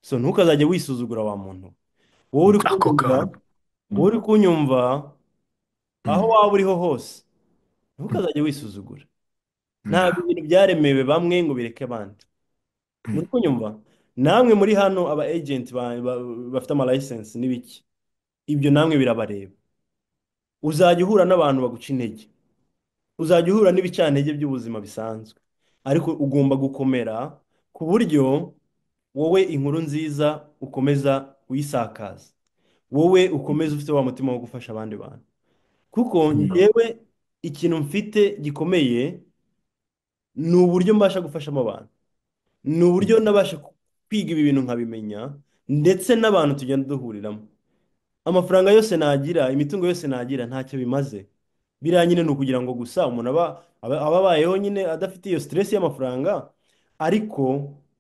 so ntukazajye wisuzugura wa muntu wowe uri ako kunyumva kantu. wowe Mm, uri kunyumva aho mm, waba uriho hose mm, ntukazajye wisuzugura ntabwo yeah, ibintu byaremewe bamwe ngo bireke abandi muri mm, kunyumva namwe muri hano aba agent bafite amalayisensi n'ibiki ibyo namwe birabareba uzajya uhura n'abantu baguca intege uzajya uhura n'ibicantege by'ubuzima bisanzwe ariko ugomba gukomera ku buryo wowe inkuru nziza ukomeza uyisakaza wowe ukomeza ufite wa mutima wo gufasha abandi bantu kuko mm, njyewe ikintu mfite gikomeye ni uburyo mbasha gufashamo abantu ni uburyo nabasha kwiga ibi bintu nkabimenya ndetse n'abantu tugenda duhuriramo amafaranga yose nagira imitungo yose nagira ntacyo bimaze biriya nyine ni ukugira ngo gusa umuntu aba abayeho nyine adafite iyo stress y'amafaranga ariko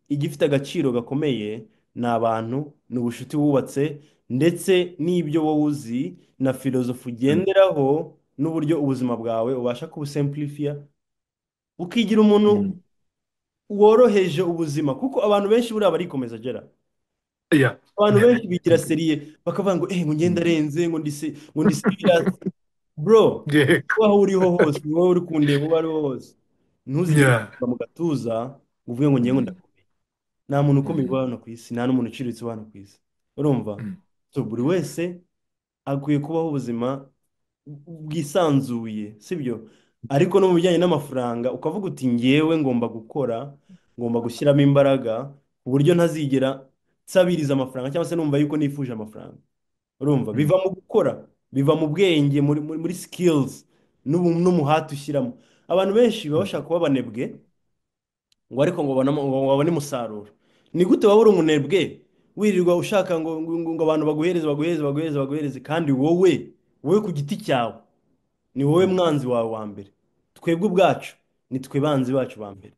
igifite agaciro gakomeye ni abantu ni ubucuti wubatse ndetse n'ibyo wowe uzi na filozofi mm, ugenderaho n'uburyo ubuzima bwawe ubasha kubusemplifiya ukigira umuntu mm, woroheje ubuzima kuko abantu benshi buriya barikomeza agera yeah, abantu yeah, benshi bigira mm, seriye bakavuga ngo ngo ngenda mm. arenze ngo ndi serious bro Yeah, aho uriho hose ni wowe uri kundeba uwo ari wo hose ntuzigere yeah, kuva mu gatuza ngo uvuge ngo ngewe mm, ndakomeye nta muntu ukomeye mm, uba hano ku isi nta n'umuntu uciriritse uba hano ku isi urumva mm, so buri wese akwiye kubaho ubuzima bwisanzuye sibyo ariko no mu bijyanye n'amafaranga ukavuga uti ngewe ngomba gukora ngomba gushyiramo imbaraga ku buryo ntazigera nsabiriza amafaranga cyangwa se numva yuko nifuje amafaranga urumva mm, biva mu gukora biva mu bwenge muri skills n'umuhati ushyiramo abantu benshi baba mm, bashaka kuba abanebwe ngo ariko ngo babone umusaruro ni gute waba uri umunebwe wirirwa ushaka ngo abantu baguhereze baguhereze baguhereze baguhereze kandi wowe ku giti cyawe ni wowe mm, mwanzi wawe wa mbere twebwe ubwacu ni twe banzi bacu ba mbere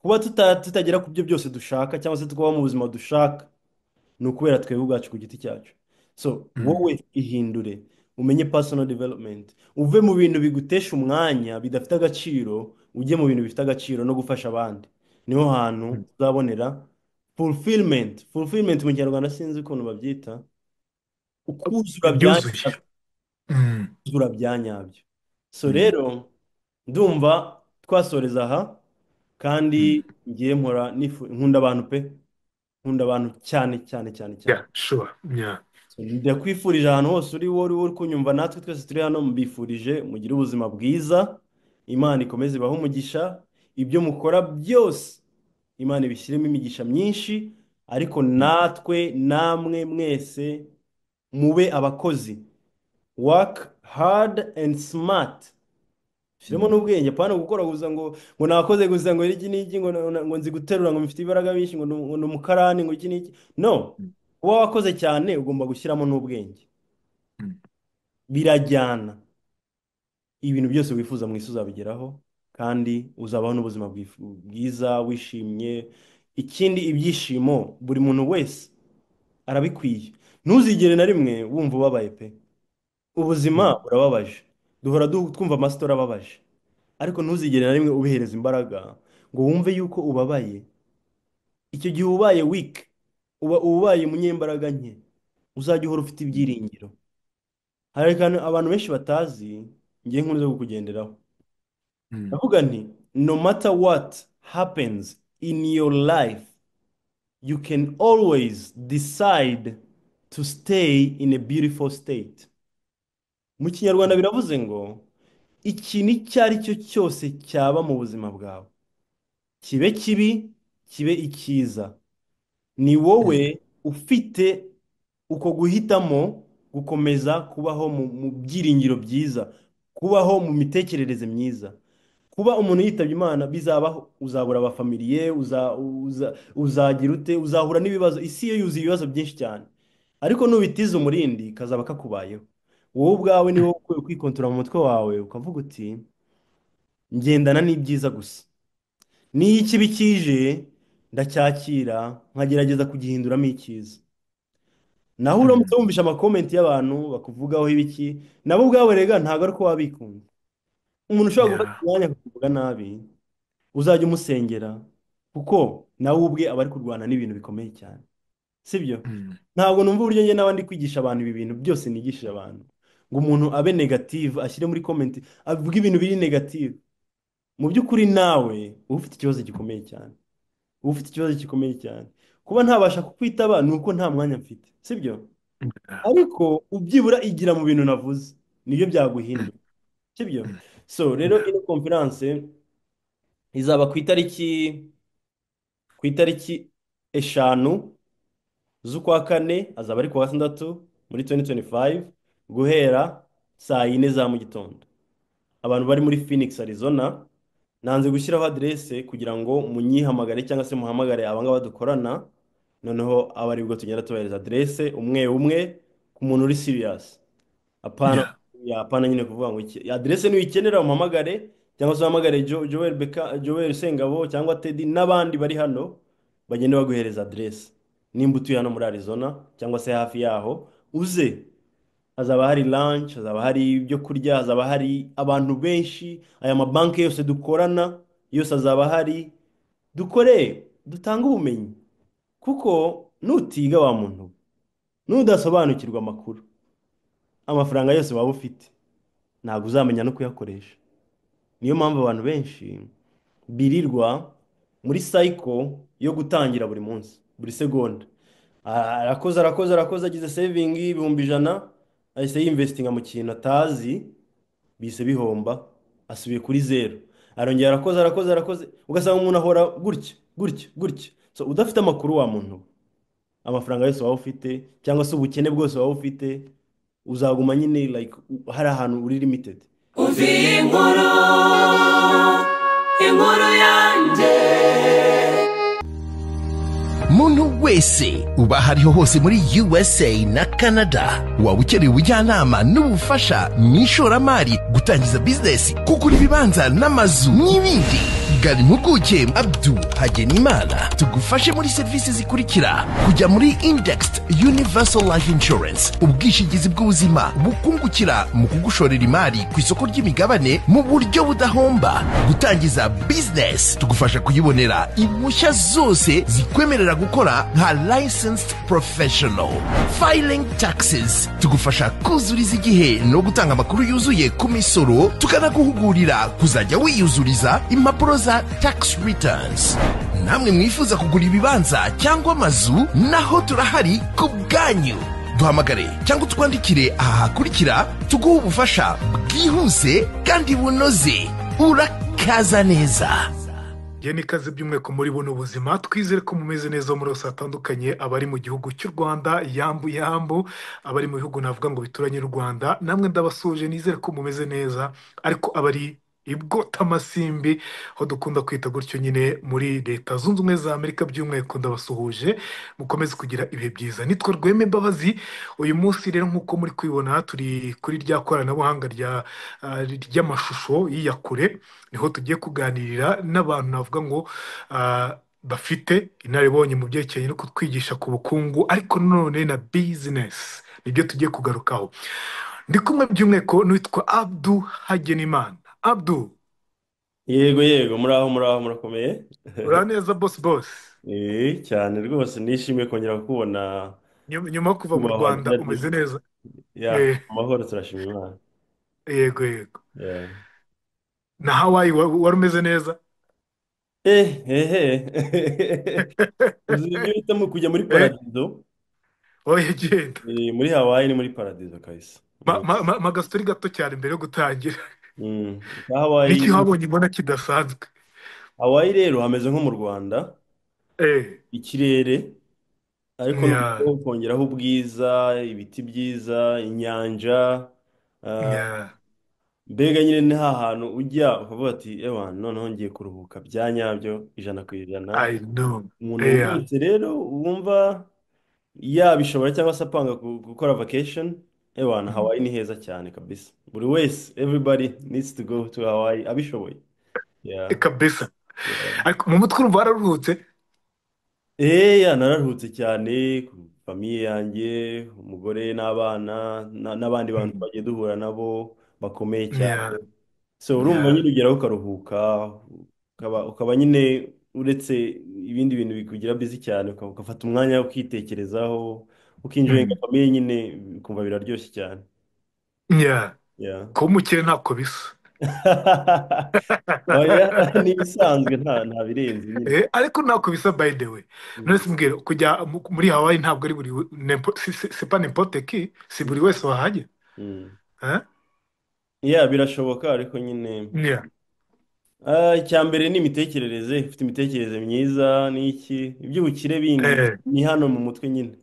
kuba tutagera ku byo byose dushaka cyangwa se tukabaho mu buzima dushaka ni ukubera twebwe ubwacu ku giti cyacu so mm, wowe ihindure umenye personal development uve mu bintu bigutesha umwanya bidafite agaciro ujye mu bintu bifite agaciro no gufasha abandi niho hantu mm. uzabonera fulfillment mu kinyarwanda sinzi ukuntu babyita ukuzura bya Ibyuzuye. Mm, kuzura bya nyabyo so mm, rero ndumva twasoreza aha mm. kandi ngiye nkunda abantu pe nkunda abantu cyane cyane cyane cyane Yeah, sure. Yeah. ndakwifurije ahantu hose uri kunyumva natwe twese turi hano mbifurije mugire ubuzima bwiza imana ikomeze ibahe umugisha ibyo mukora byose imana ibishyiremo imigisha myinshi ariko Mm, natwe namwe mwese mube abakozi work hard and smart shyiramo mm, n'ubwenge apana gukora gusa ngo nakoze gusa ngo iki n'iki ngo nzi guterura ngo mfite imbaraga nyinshi ngo ni umukarani ngo iki n'iki no mm, kuba wakoze cyane ugomba gushyiramo n'ubwenge mm, birajyana ibintu byose wifuza mu isi uzabigeraho kandi uzabaho n'ubuzima bwiza wishimye ikindi ibyishimo buri muntu wese arabikwiye ntuzigere na rimwe wumva ubabaye pe ubuzima mm, burababaje duhora twumva amasitora ababaje ariko ntuzigere na rimwe ubihereza imbaraga ngo wumve yuko ubabaye icyo gihe ubaye weak ubaye umunyembaraga nke uzajya uhora ufite mm. ibyiringiro hari akantu abantu benshi batazi ngiye nkunze kukugenderaho Mm, ndavuga nti no matter what happens in your life you can always decide to stay in a beautiful state mu kinyarwanda biravuze ngo ikintu icyo ari cyo cyose cyaba mu buzima bwawe kibe kibi kibe icyiza ni wowe mm, ufite uko guhitamo gukomeza kubaho mu byiringiro byiza kubaho mu mitekerereze myiza kuba umuntu yitabye imana bizabaho uzabura abafamiliye uzagira ute uzahura n'ibibazo isi yo yuzuye ibibazo byinshi cyane ariko nubitiza umurindi kazaba kakubayeho wowe ubwawe ni mm. wowe ukwiye kwikontorora mu mutwe wawe ukavuga uti ngendana n'ibyiza gusa n'iyo ikibi kije ndacyakira nkagerageza kugihinduramo icyiza naho uramutse Mm. wumvishe amakomenti y'abantu bakuvugaho ibiki nabo ubwabo rega ntabwo ari uko wabikunda umuntu ushobora gufata Yeah. umwanya akakuvuga nabi uzajya umusengera kuko nawe ubwe aba ari kurwana n'ibintu bikomeye cyane sibyo? mm, Ntabwo numva uburyo njye n'abandi kwigisha abantu ibi bintu byose nigishije abantu ngo umuntu abe negative ashyire muri komenti avuge ibintu biri negative. Mu by'ukuri nawe uba ufite ikibazo gikomeye cyane, uba ufite ikibazo gikomeye cyane. Kuba ntabasha kukwitaba ni uko nta mwanya mfite, sibyo? yeah, Ariko ubyibura igira mu bintu navuze, nibyo mm, byaguhindura, sibyo? mm, So rero yeah, ino konferanse izaba ku itariki eshanu z'ukwa kane, azaba ari ku wa gatandatu muri 2025 guhera saa yine za mu gitondo. Abantu bari muri Phoenix, Arizona, nanze gushyiraho aderese kugira ngo munyihamagare cyangwa se muhamagare abangaba dukorana, noneho aba aribwo tugenda tubahereza aderese umwe umwe ku muntu uri serious. Apana, yeah, apana nyine kuvuga ngo aderese niyo uyikenera umuhamagare, cyangwa se uhamagare Joel Sengabo cyangwa Teddy n'abandi bari hano bagenda baguhereza aderese. Nimba utuye hano muri Arizona cyangwa se hafi yaho, uze. Hazaba hari lunch, hazaba hari ibyo kurya, hazaba hari abantu benshi, aya mabanki yose dukorana yose azaba hari. Dukore, dutange ubumenyi, kuko nutiga wa muntu, nudasobanukirwa amakuru, amafaranga yose waba ufite ntabwo uzamenya no kuyakoresha. Niyo mpamvu abantu benshi birirwa muri cycle yo gutangira buri munsi, buri segonda. Arakoze arakoze arakoze, agize saving ibihumbi ijana, ahise yinvestinga mu kintu atazi, bise bihomba, asubiye kuri zero. Arongera arakoze arakoze arakoze, ugasanga umuntu ahora gutya gutya gutya. So udafite amakuru wa muntu we, amafaranga yose waba ufite cyangwa se ubukene bwose waba ufite, uzaguma nyine like hari ahantu uri limited. Uvi inkuru, inkuru yanjye. Muntu wese uba hariho hose muri USA na Canada waba ukeneye ubujyanama n'ubufasha mu ishoramari, gutangiza bizinesi, kugura ibibanza n'amazu n'ibindi, gana impuguke Abdu Hagenimana tugufashe muri serivisi zikurikira: kujya muri Indexed Universal Life Insurance, ubwishingizi bw'ubuzima bukungukira mu kugushorera imari ku isoko ry'imigabane mu buryo budahomba; gutangiza business, tugufasha kuyibonera impushya zose zikwemerera gukora nka licensed professional; filing taxes, tugufasha kuzuriza igihe no gutanga amakuru yuzuye ku misoro, tukanaguhugurira kuzajya wiyuzuriza impapuro za tax returns. Namwe mwifuza kugura ibibanza cyangwa amazu, naho turahari ku bwanyu. Duhamagare cyangwa twandikire aha hakurikira tuguhe ubufasha bwihuse kandi bunoze. Urakaza neza. ni ikaze by'umweko muri buno buzima, twizere ko mumeze neza muri hose hatandukanye, abari mu gihugu cy'u Rwanda yambu yambu, abari mu bihugu navuga ngo bituranye n'u Rwanda, namwe ndabasuje, nizere ko mumeze neza. Ariko abari ibwotamasimbi, aho dukunda kwita gutyo nyine, muri leta zunze ubumwe za Amerika, by'umweko ndabasuhuje, mukomeze kugira ibihe byiza. Nitwa Rweme Mbabazi. Uyu munsi rero nk'uko muri kwibona, turi kuri rya koranabuhanga ry'amashusho y'iyakure, niho tugiye kuganirira n'abantu navuga ngo bafite inararibonye mu byerekeranye no kutwigisha ku bukungu, ariko none na bizinesi, nibyo tugiye kugarukaho. Ndi kumwe by'umweko n'uwitwa Abdu Hagenimana. Abdu, Yego yego, muraho muraho, murakomeye. ura neza bosi bosi? Cyane rwose, nishimiye kongera kukubona. Nyuma yo kuva mu Kubaho Rwanda umeze neza? ya Eh, amahoro, turashima Imana. yego yego. Yeah. Na Hawaii wari umeze neza? Uzi ibyo bita kujya muri Eh, paradizo. oya genda. Muri Hawaii ni muri paradizo kabisa. Magastori gato cyane mbere yo gutangira. Ka Hawaii. Niki habonye mbona kidasanzwe? Hawaii rero hameze nko mu Rwanda, Eh, ikirere, ariko nya, noneho kongeraho ubwiza, ibiti byiza, inyanja. ah, nya, Mbega nyine ni hantu ujya ukavuga ati ewa, noneho ngiye kuruhuka bya nyabyo, ijana ku ijana. I know. Umuntu Yeah. wese rero wumva yabishobora cyangwa se apanga gukora vacation, ewa, na Mm. Hawaii ni heza cyane kabisa. Buri wese, everybody needs to go to Hawaii abishoboye. Yeah. Kabisa. Yeah. Ariko mu mutwe urumva wararuhutse? Nararuhutse cyane ku famiye yanjye, umugore n'abana n'abandi bantu Mm. twagiye duhura nabo bakomeye cyane. Nya, So urumva nya, nyine ugeraho ukaruhuka, ukaba nyine uretse ibindi bintu bikugira busy cyane ugafata umwanya wo kwitekerezaho ukinjoyinga Mm. famiye nyine ukumva biraryoshye cyane. Yeah. Yeah. Kuba umukire ntako bisa. Oya, ni ibisanzwe nta birenze nyine. Ariko ntako bisa by the way. None Mm. se mbwira kujya muri Hawaii ntabwo ari c'est pas n'importe qui, si buri wese wahajya. Mm. Eh? Yeah, birashoboka ariko nyine Yeah. icya mbere ni imitekerereze, ufite imitekerereze myiza n'iki iby'ubukire bindi Eh, ni hano mu mutwe nyine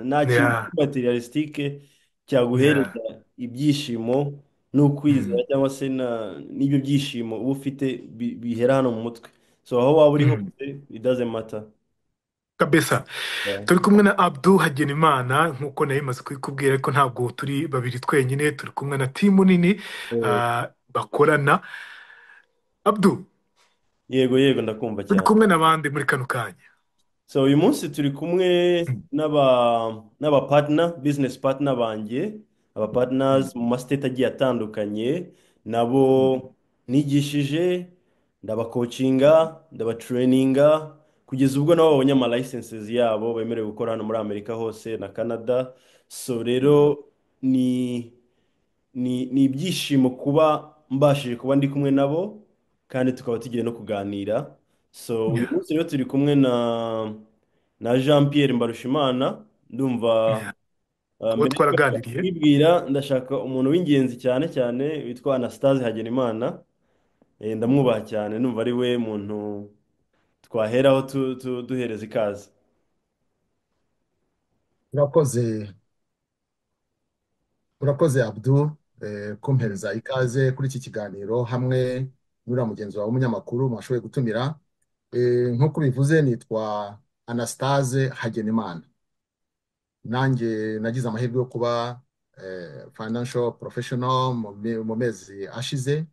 nta kintu yeah. materialistique Yeah. cyaguhereza ibyishimo Mm. n'ukwizera cyangwa se n'ibyo byishimo uba ufite bihera hano mu mutwe, so aho waba uri Mm. hose it doesn't matter. Kabisa. Yeah. Turi kumwe na Abdul Hagenimana nk'uko nari maze kubikubwira, ariko ntabwo turi babiri twenyine, turi kumwe na timu nini Eh, bakorana. Abdul, yego yego ndakumva turi cyane. kumwe n'abandi muri kano kanya. So uyu munsi turi kumwe Mm. n'aba partner, business partner banjye, aba Mm. partners mu ma state agiye atandukanye, nabo nigishije, ndabakocinga, ndabatraininga, kugeza ubwo nabo babonye ama licenses yabo bemerewe gukora hano muri Amerika hose na Canada. So rero ni ni ibyishimo kuba mbashije kuba ndi kumwe nabo kandi tukaba tugiye no kuganira. So uyu Yeah. munsi rero turi kumwe na Jean Pierre Mbarushimana, ndumva Yeah. Uwo mbere yo twaraganiriye. kwibwira ndashaka umuntu w'ingenzi cyane cyane witwa Anastase Hagenimana. Ndamwubaha cyane, numva ari we muntu twaheraho duhereza ikaze. urakoze urakoze Abdul, Mm. kumpereza ikaze kuri iki kiganiro hamwe n'uriya mugenzi wawe w'umunyamakuru mwashoboye gutumira. Nk'uko bivuze nitwa Anastase Hagenimana, nanjye nagize amahirwe yo kuba financial professional mu mezi ashize.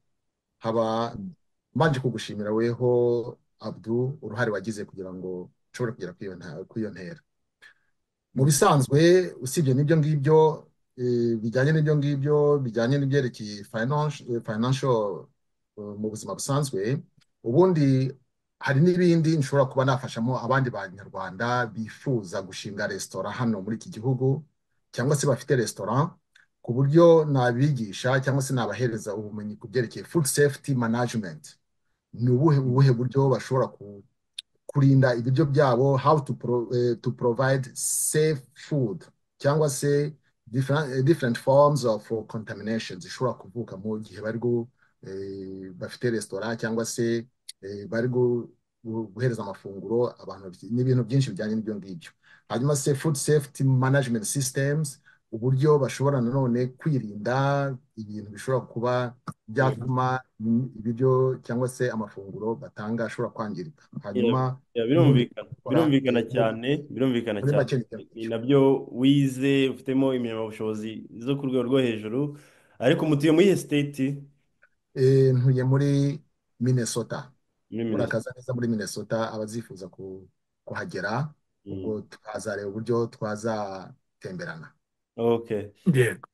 haba mbanje kugushimira weho Abdul uruhare wagize kugira ngo ushobore kugera kuri iyo ntera. Mu bisanzwe usibye n'ibyo ngibyo, bijyanye n'ibyerekeye financial, mu buzima busanzwe, ubundi hari n'ibindi nshobora kuba nafashamo abandi banyarwanda bifuza gushinga resitora hano muri iki gihugu, cyangwa se bafite resitora, ku buryo nabigisha cyangwa se nabahereza ubumenyi ku byerekeye food safety management. Ni ubuhe buryo bashobora kurinda ibiryo byabo, how to provide safe food, cyangwa se different forms of contamination zishobora kuvuka mu gihe bafite resitora, cyangwa se bari guhereza amafunguro abantu, n'ibintu byinshi bijyanye n'ibyo ngibyo. Hanyuma se food safety management systems, uburyo bashobora nanone kwirinda ibintu bishobora kuba byatuma ibiryo cyangwa se amafunguro batanga ashobora kwangirika. Hanyuma n'ubundi gukora Birumvikana cyane, birumvikana muri cyane. make n'ibyo Ni ngibyo. nabyo wize, ufitemo impamyabushobozi zo ku rwego rwo hejuru, ariko mutuye muri iyi state. Ntuye muri Minnesota, Muri Minnesota. murakaza neza muri Minnesota. Abazifuza kuhagera, Mm. ubwo tukazareba uburyo twazatemberana. Okay. Yego.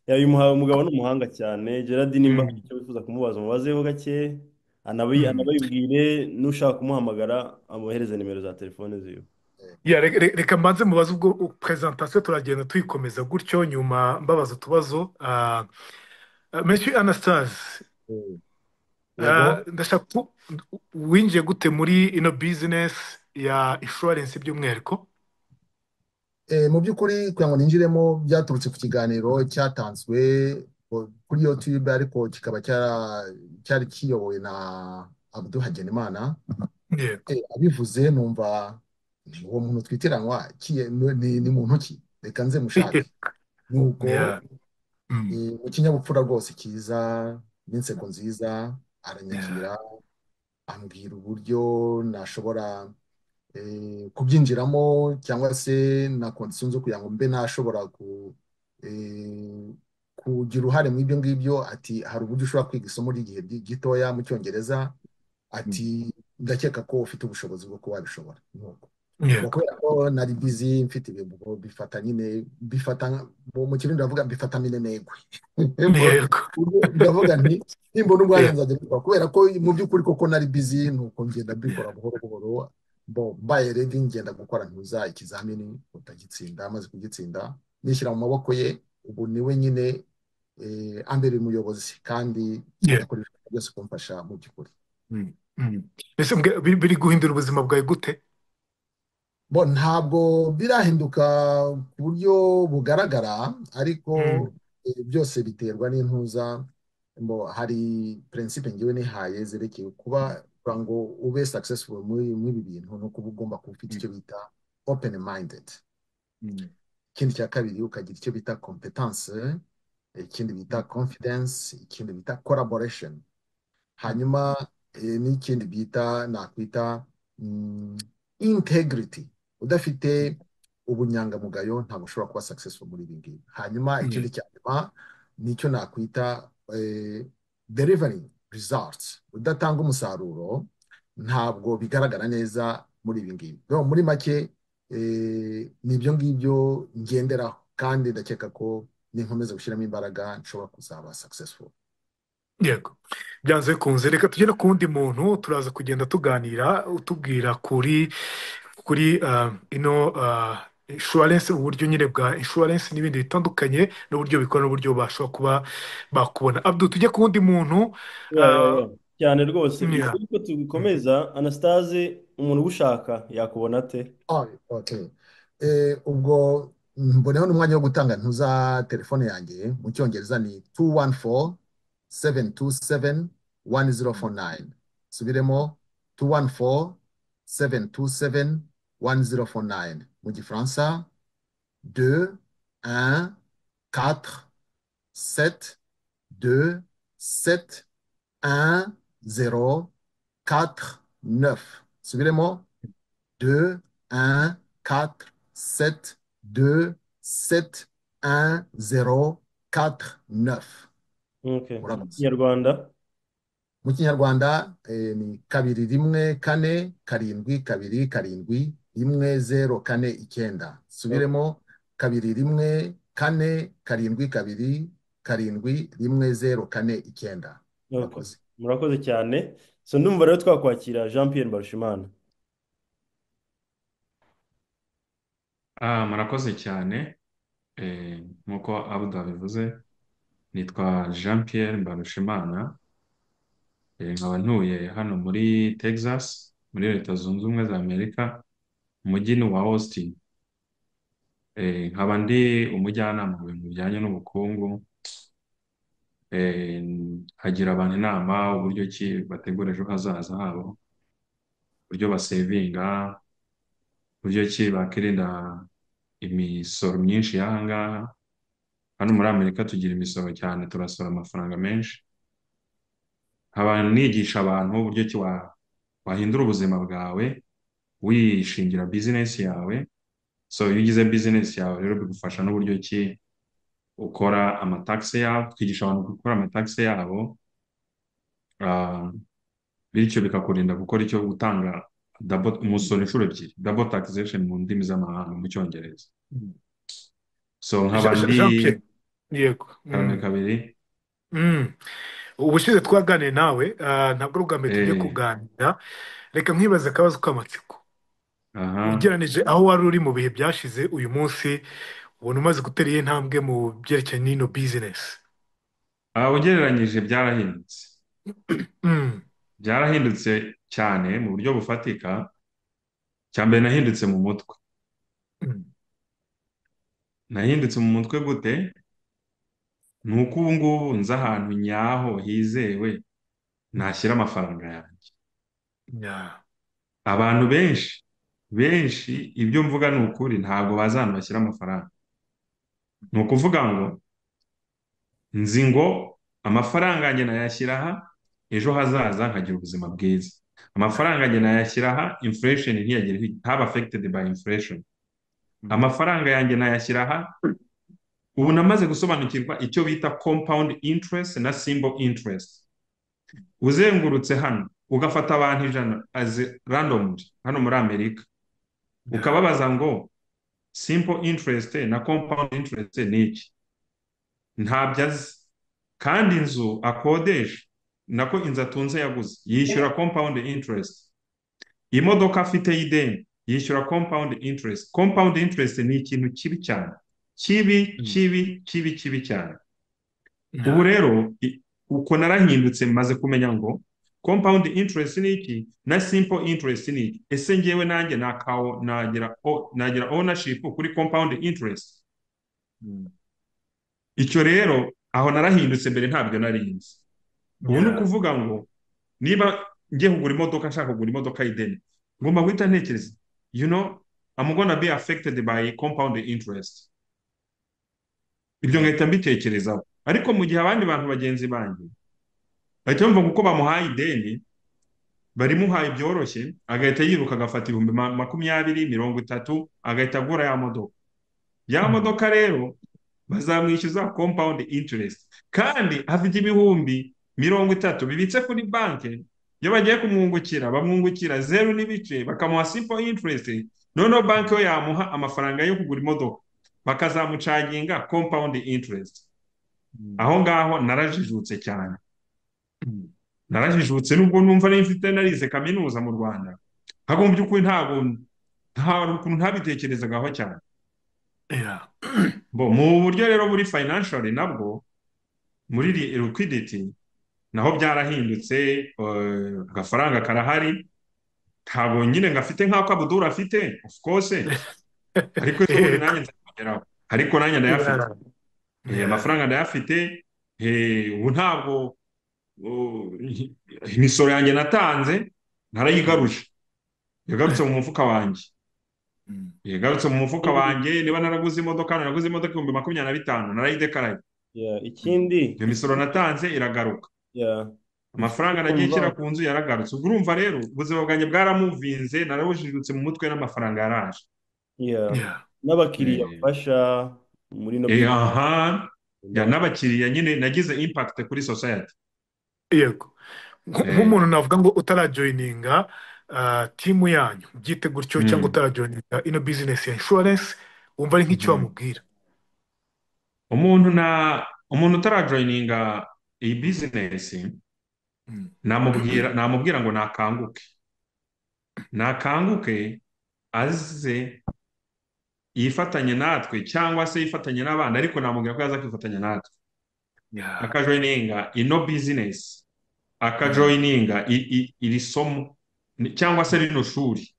Uyu umugabo ni umuhanga cyane. Gerard, nimba hari Mm. icyo wifuza kumubaza umubazeho gake, Mm. anabibwire n'ushaka kumuhamagara amuhereze nimero za telefone ziwe. Yeah, reka mbanze mubaze ubwo presentation turagenda tuyikomeza gutyo, nyuma mbabaza utubazo. Monsieur Anastase, Eh, Yego. ndashaka winjiye gute muri ino business ya insurance by'umwihariko? Mu by'ukuri kugira ngo ninjiremo byaturutse ku kiganiro cyatanzwe kuri YouTube, ariko kikaba cyari kiyobowe na Abdul Hagenimana. Yego. Abivuze numva uwo muntu twitiranwa ni muntu ki, reka nze mushake. Nuko Yeah. Mm. mu kinyabupfura rwose cyiza n'inseko nziza aranyakira, ambwira uburyo nashobora kubyinjiramo, cyangwa se na kondisiyo zo kugira ngo mbe nashobora kugira uruhare mu ibyo ngibyo. Ati hari uburyo ushobora kwiga isomo ry'igihe gitoya mu Cyongereza. Ati ndakeka ko ufite ubushobozi bwo kuba wabishobora. Nuko Yego. kubera ko nari bizi mfite ibintu bifata mu kirundi ndavuga mbifata minenegwe yego. ndavuga nti nimbona umwanya Yego. nzajya mbikora kubera ko mu by'ukuri koko nari busy nuko ngenda mbikora buhoro buhoro mbaye ready ngenda gukora ntuza ikizamini utagitsinda amaze kugitsinda nishyira mu maboko ye ubu niwe nyine ambere umuyobozi kandi Yego. akora ibintu byose kumfasha mu by'ukuri. Ese biri guhindura ubuzima bwawe gute? Ntabwo birahinduka ku buryo bugaragara ariko byose biterwa n'intuza hari principe ngewe nihaye zerekeye kuba kugira ngo ube successful muri ibi bintu no kuba ugomba kuba ufite icyo bita open minded. Ikindi cya kabiri ukagira icyo bita competence, ikindi bita confidence, ikindi bita collaboration, hanyuma n'ikindi bita nakwita integrity. Udafite ubunyangamugayo ntabwo ushobora kuba successful muri ibi ngibi. Hanyuma ikindi cya nyuma nicyo nakwita delivering results. Udatanga umusaruro ntabwo bigaragara neza muri ibi ngibi. Muri make n'ibyo ngibyo ngenderaho kandi ndakeka ko ninkomeza gushyiramo imbaraga nshobora kuzaba successful. Yego, byanze bikunze reka tugere ku wundi muntu turaza kugenda tuganira utubwira kuri ino insurance, uburyo nyine bwa insurance n'ibindi bitandukanye n'uburyo bikora n'uburyo bashobora kuba bakubona. Abdul, tujye ku wundi muntu. cyane rwose Yeah. mbere yuko tubikomeza, Anastase, umuntu ugushaka yakubona ate? Okay. Ubwo mboneho n'umwanya wo gutanga ntuza telefone yanjye mu cyongereza ni 214-727-1049. Subiremo 214-727-1049. Mu gifaransa 2-1-4-7-2-7-1-0-4-9. Subiremo 2-1-4-7-2-7-1-0-4-9. Okay. Murakoze. Kinyarwanda? Mu kinyarwanda ni 2-1-4-7-2-7-1-0-4-9. Subiremo 2-1-4-7-2-7-1-0-4-9. Okay. Murakoze. Murakoze cyane. So ndumva rero twakwakira Jean Pierre Mbarushimana. Murakoze cyane. Nk'uko Abdul bivuze, nitwa Jean Pierre Mbarushimana. Nkaba ntuye hano muri Texas, muri Leta Zunze Ubumwe za Amerika, umujyi wa Austin. Nkaba ndi umujyanama mu bintu bijyanye n'ubukungu. Hagira abantu inama uburyo ki bategura ejo hazaza habo, uburyo basevinga, uburyo ki bakirinda imisoro myinshi y'aha ngaha. Hano muri Amerika tugira imisoro cyane, turasora amafaranga menshi. Nkaba nigisha abantu uburyo ki wahindura ubuzima bwawe wishingira business yawe. So iyo ugize business yawe rero bigufasha n'uburyo ki ukora amataxe yawe, twigisha abantu gukora amataxe yabo, bityo bikakurinda gukora icyo gutanga umusoro inshuro ebyiri, double taxation mu ndimi z'amahanga mu cyongereza. So nkaba ndi Yego. kabiri. Ubushize twaganiriye nawe ntabwo ari ubwa mbere tugiye kuganira. Reka nkwibaze akabazo k'amatsiko. Ugereranije aho wari uri mu bihe byashize uyu munsi, ubona umaze gutera iyi ntambwe mu byerekeranye n'ino business? Ugereranyije byarahindutse. Byarahindutse cyane mu buryo bufatika. Cyambere nahindutse mu mutwe. Nahindutse mu mutwe gute? Nuko ubu ngubu nzi ahantu nyaho hizewe nashyira amafaranga yanjye. Abantu benshi ibyo mvuga ni ukuri, ntabwo bazi ahantu bashyira amafaranga. Ni ukuvuga ngo nzi ngo amafaranga yanjye nayashyira aha, ejo hazaza nkagira ubuzima bwiza. Amafaranga yanjye nayashyira aha, inflation ntaba affected by inflation. Amafaranga yanjye nayashyira aha, ubu namaze gusobanukirwa icyo bita compound interest na simple interest. Uzengurutse hano ugafata abantu 100 as randomly hano muri Amerika, ukababaza ngo simple interest na compound interest ni iki, ntabyo azi. Kandi inzu akodesha, nako inzu atunze yaguze, yishyura compound interest. Imodoka afite y'ideni yishyura compound interest. Compound interest ni ikintu kibi cyane, kibi kibi kibi kibi cyane. Ubu rero uko narahindutse maze kumenya ngo compound interest ni iki na simple interest ni iki. Ese ngewe nanjye nagira ownership kuri compound interest? Icyo rero aho narahindutse, mbere ntabyo narinzi. Ubu ni ukuvuga ngo niba ngiye kugura imodoka, nshaka kugura imodoka y'ideni, ngomba guhita ntekereza, I'm gonna be affected by compound interest. Ibyo ngahita mbitekerezaho. Ariko mu gihe abandi bantu bagenzi banjye bahita bumva kuko bamuhaye ideni, barimuhaye byoroshye, agahita yiruka agafata 20, 30, agahita agura ya modoka. Ya modoka rero bazamwishyuza compound interest, kandi afite 30 bibitse kuri banki. Iyo bagiye kumwungukira, bamwungukira 0 n'ibice, bakamuha simple interest. Noneho banki yo yamuha amafaranga yo kugura imodoka, bakazamucaginga compound interest. Aho ngaho narajijutse cyane. Narajijutse nubwo numva mfite narize kaminuza mu Rwanda, ahubwo mu by'ukuri nta ukuntu ntabitekerezagaho cyane. Mu buryo rero muri financially nabwo, muri liquidity naho byarahindutse. Agafaranga karahari, ntabwo nyine ngafite nk'ako Abdul afite, of course, ariko ubundi nanjye nzageraho, ariko nanjye ndayafite. Amafaranga ndayafite. Ubu ntabwo imisoro yanjye natanze narayigaruje, yagarutse mu mufuka wanjye. Yagarutse mu mufuka wanjye. Niba naraguze imodoka 25,000 narayidekaraye. Ikindi iyo misoro natanze iragaruka. Amafaranga nagiye nshyira ku nzu yaragarutse. Ubwo urumva rero ubuzima bwanjye bwaramuvinze, narabujijutse mu mutwe n'amafaranga yaraje. n'abakiriya bafasha muri no n'abakiriya nyine nagize impact kuri society. Yego, nk'umuntu navuga ngo utarajoyininga timu yanyu byite gutyo, cyangwa utarajoyininga ino business ya insurance, wumva ari nk'icyo wamubwira? Umuntu utarajoyininga iyi business, namubwira ngo nakanguke aze yifatanye natwe, cyangwa se yifatanye n'abandi, ariko namubwira ko yaza kwifatanya natwe, akajoyininga ino business, akajoyininga iri somo cyangwa se rino shuri,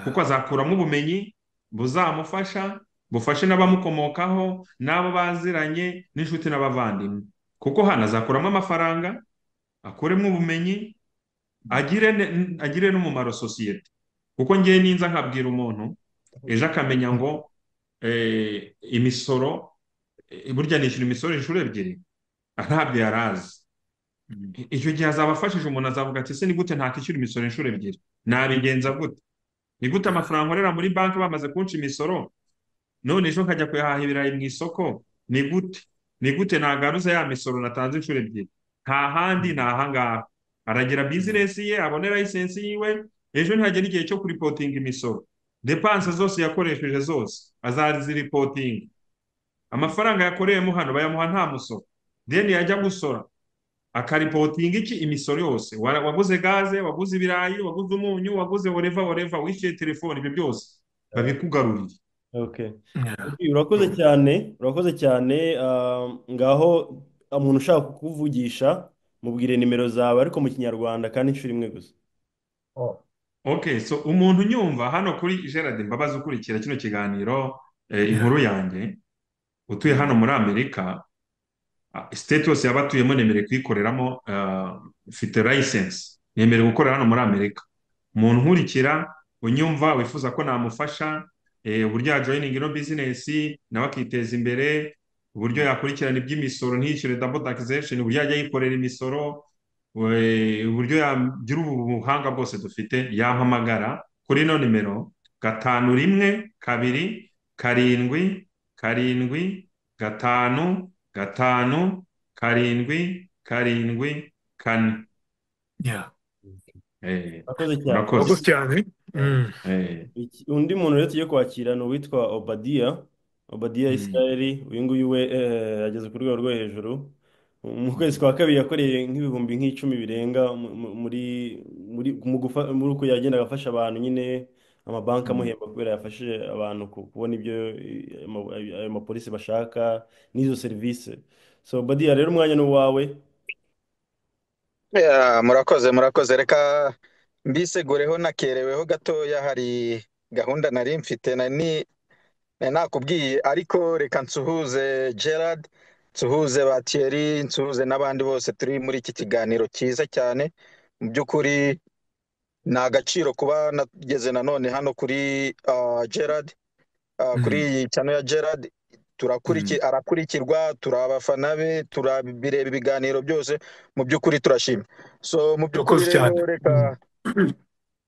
kuko azakuramo ubumenyi buzamufasha, bufashe n'abamukomokaho, n'abo baziranye, n'inshuti n'abavandimwe. Kuko hano azakuramo amafaranga, akuremo ubumenyi, agire n'umumaro sosiyete. Kuko ngiye ninza nkabwira umuntu ejo akamenya ngo imisoro, burya nishyura imisoro inshuro ebyiri, ntabyo yarazi. Icyo gihe azabafashije umuntu, azavuga ati ese ni gute ntakishyura imisoro inshuro ebyiri? Nabigenza gute? Ni gute amafaranga nkorera muri banki bamaze kunca imisoro, none ejo nkajya kuyahaha ibirayi mu isoko? Ni gute nagaruza ya misoro natanze inshuro ebyiri? Nta handi, ni ahangaha. Aragira bizinesi ye, abone license yiwe, ejo ntihagera igihe cyo kuripotinga imisoro. Depanse zose yakoresheje zose azaziripotinga. Amafaranga yakoreyemo hano bayamuha nta musoro. Then yajya gusora akaripotinga imisoro yose. Waguze gaze, waguze ibirayi, waguze umunyu, waguze whatever, wishyuye telefone, ibyo byose babikugarurira. Urakoze cyane. Ngaho umuntu ushaka kukuvugisha mubwire nimero zawe ariko mu Kinyarwanda kandi inshuro imwe gusa. So umuntu unyumva hano kuri Gerard Mbabazi ukurikira kino kiganiro, inkuru yanjye, utuye hano muri Amerika, state yose yabatuyemo nemerewe kuyikoreramo, mfite license, nemerewe gukorera hano muri Amerika. Umuntu nkurikira unyumva wifuza ko namufasha uburyo yajoyininga ino business nawe akiteza imbere, uburyo yakurikirana iby'imisoro ntiyishyure double taxation, uburyo yajya yikorera imisoro, uburyo yagira ubuhanga bwose dufite, yampamagara kuri ino nimero 5127275774. Urakoze cyane. cyane. Mm. Undi muntu rero tugiye kwakira ni uwitwa Obadiya Mm. Israel. Uyu nguyu we ageze ku rwego rwo hejuru. Mu kwezi kwa kabiri yakoreye nk'ibihumbi nk'icumi birenga muri uko yagendaga afasha abantu nyine, amabanki Mm. amuhemba kubera yafashe abantu kubona ibyo ayo mapolisi bashaka n'izo serivisi. So Obadiya rero umwanya ni uwawe. Murakoze murakoze, reka mbisegureho nakereweho gatoya, hari gahunda nari mfite nari nakubwiye, ariko reka nsuhuze Gerard, nsuhuze ba Thierry, nsuhuze n'abandi bose turi muri iki kiganiro cyiza cyane. Mu by'ukuri ni agaciro kuba nageze nanone hano kuri Gerard, kuri Mm. iyi channel ya Gerard. Mm. Arakurikirwa, turi abafana be, turabireba ibiganiro byose, mu by'ukuri turashima. So mu by'ukuri Urakoze cyane. rero Mm.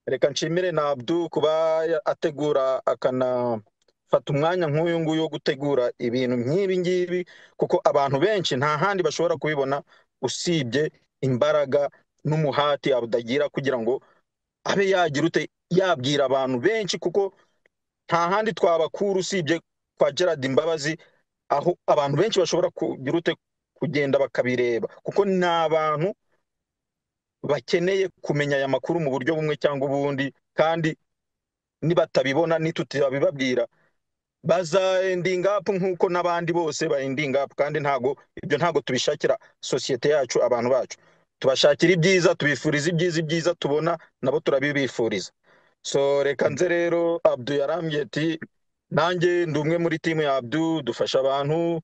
reka nshimire na Abdul kuba ategura akanafata umwanya nk'uyu nguyu wo gutegura ibintu nk'ibi ngibi, kuko abantu benshi nta handi bashobora kubibona usibye imbaraga n'umuhati abudagira kugira ngo abe yagira ute yabwira abantu benshi, kuko nta handi twabakura usibye kwa Gerard Imbabazi, aho abantu benshi bashobora kugira ute kugenda bakabireba, kuko ni abantu bakeneye kumenya aya makuru mu buryo bumwe cyangwa ubundi, kandi nibatabibona nitutabibabwira baza ending up nk'uko n'abandi bose ba ending up, kandi ibyo ntago tubishakira sosiyete yacu, abantu bacu tubashakira ibyiza, tubifuriza ibyiza tubona nabo turabibifuriza. So reka nze rero, Abdul yarambwiye ati nanjye ndi umwe muri timu ya Abdul, dufasha abantu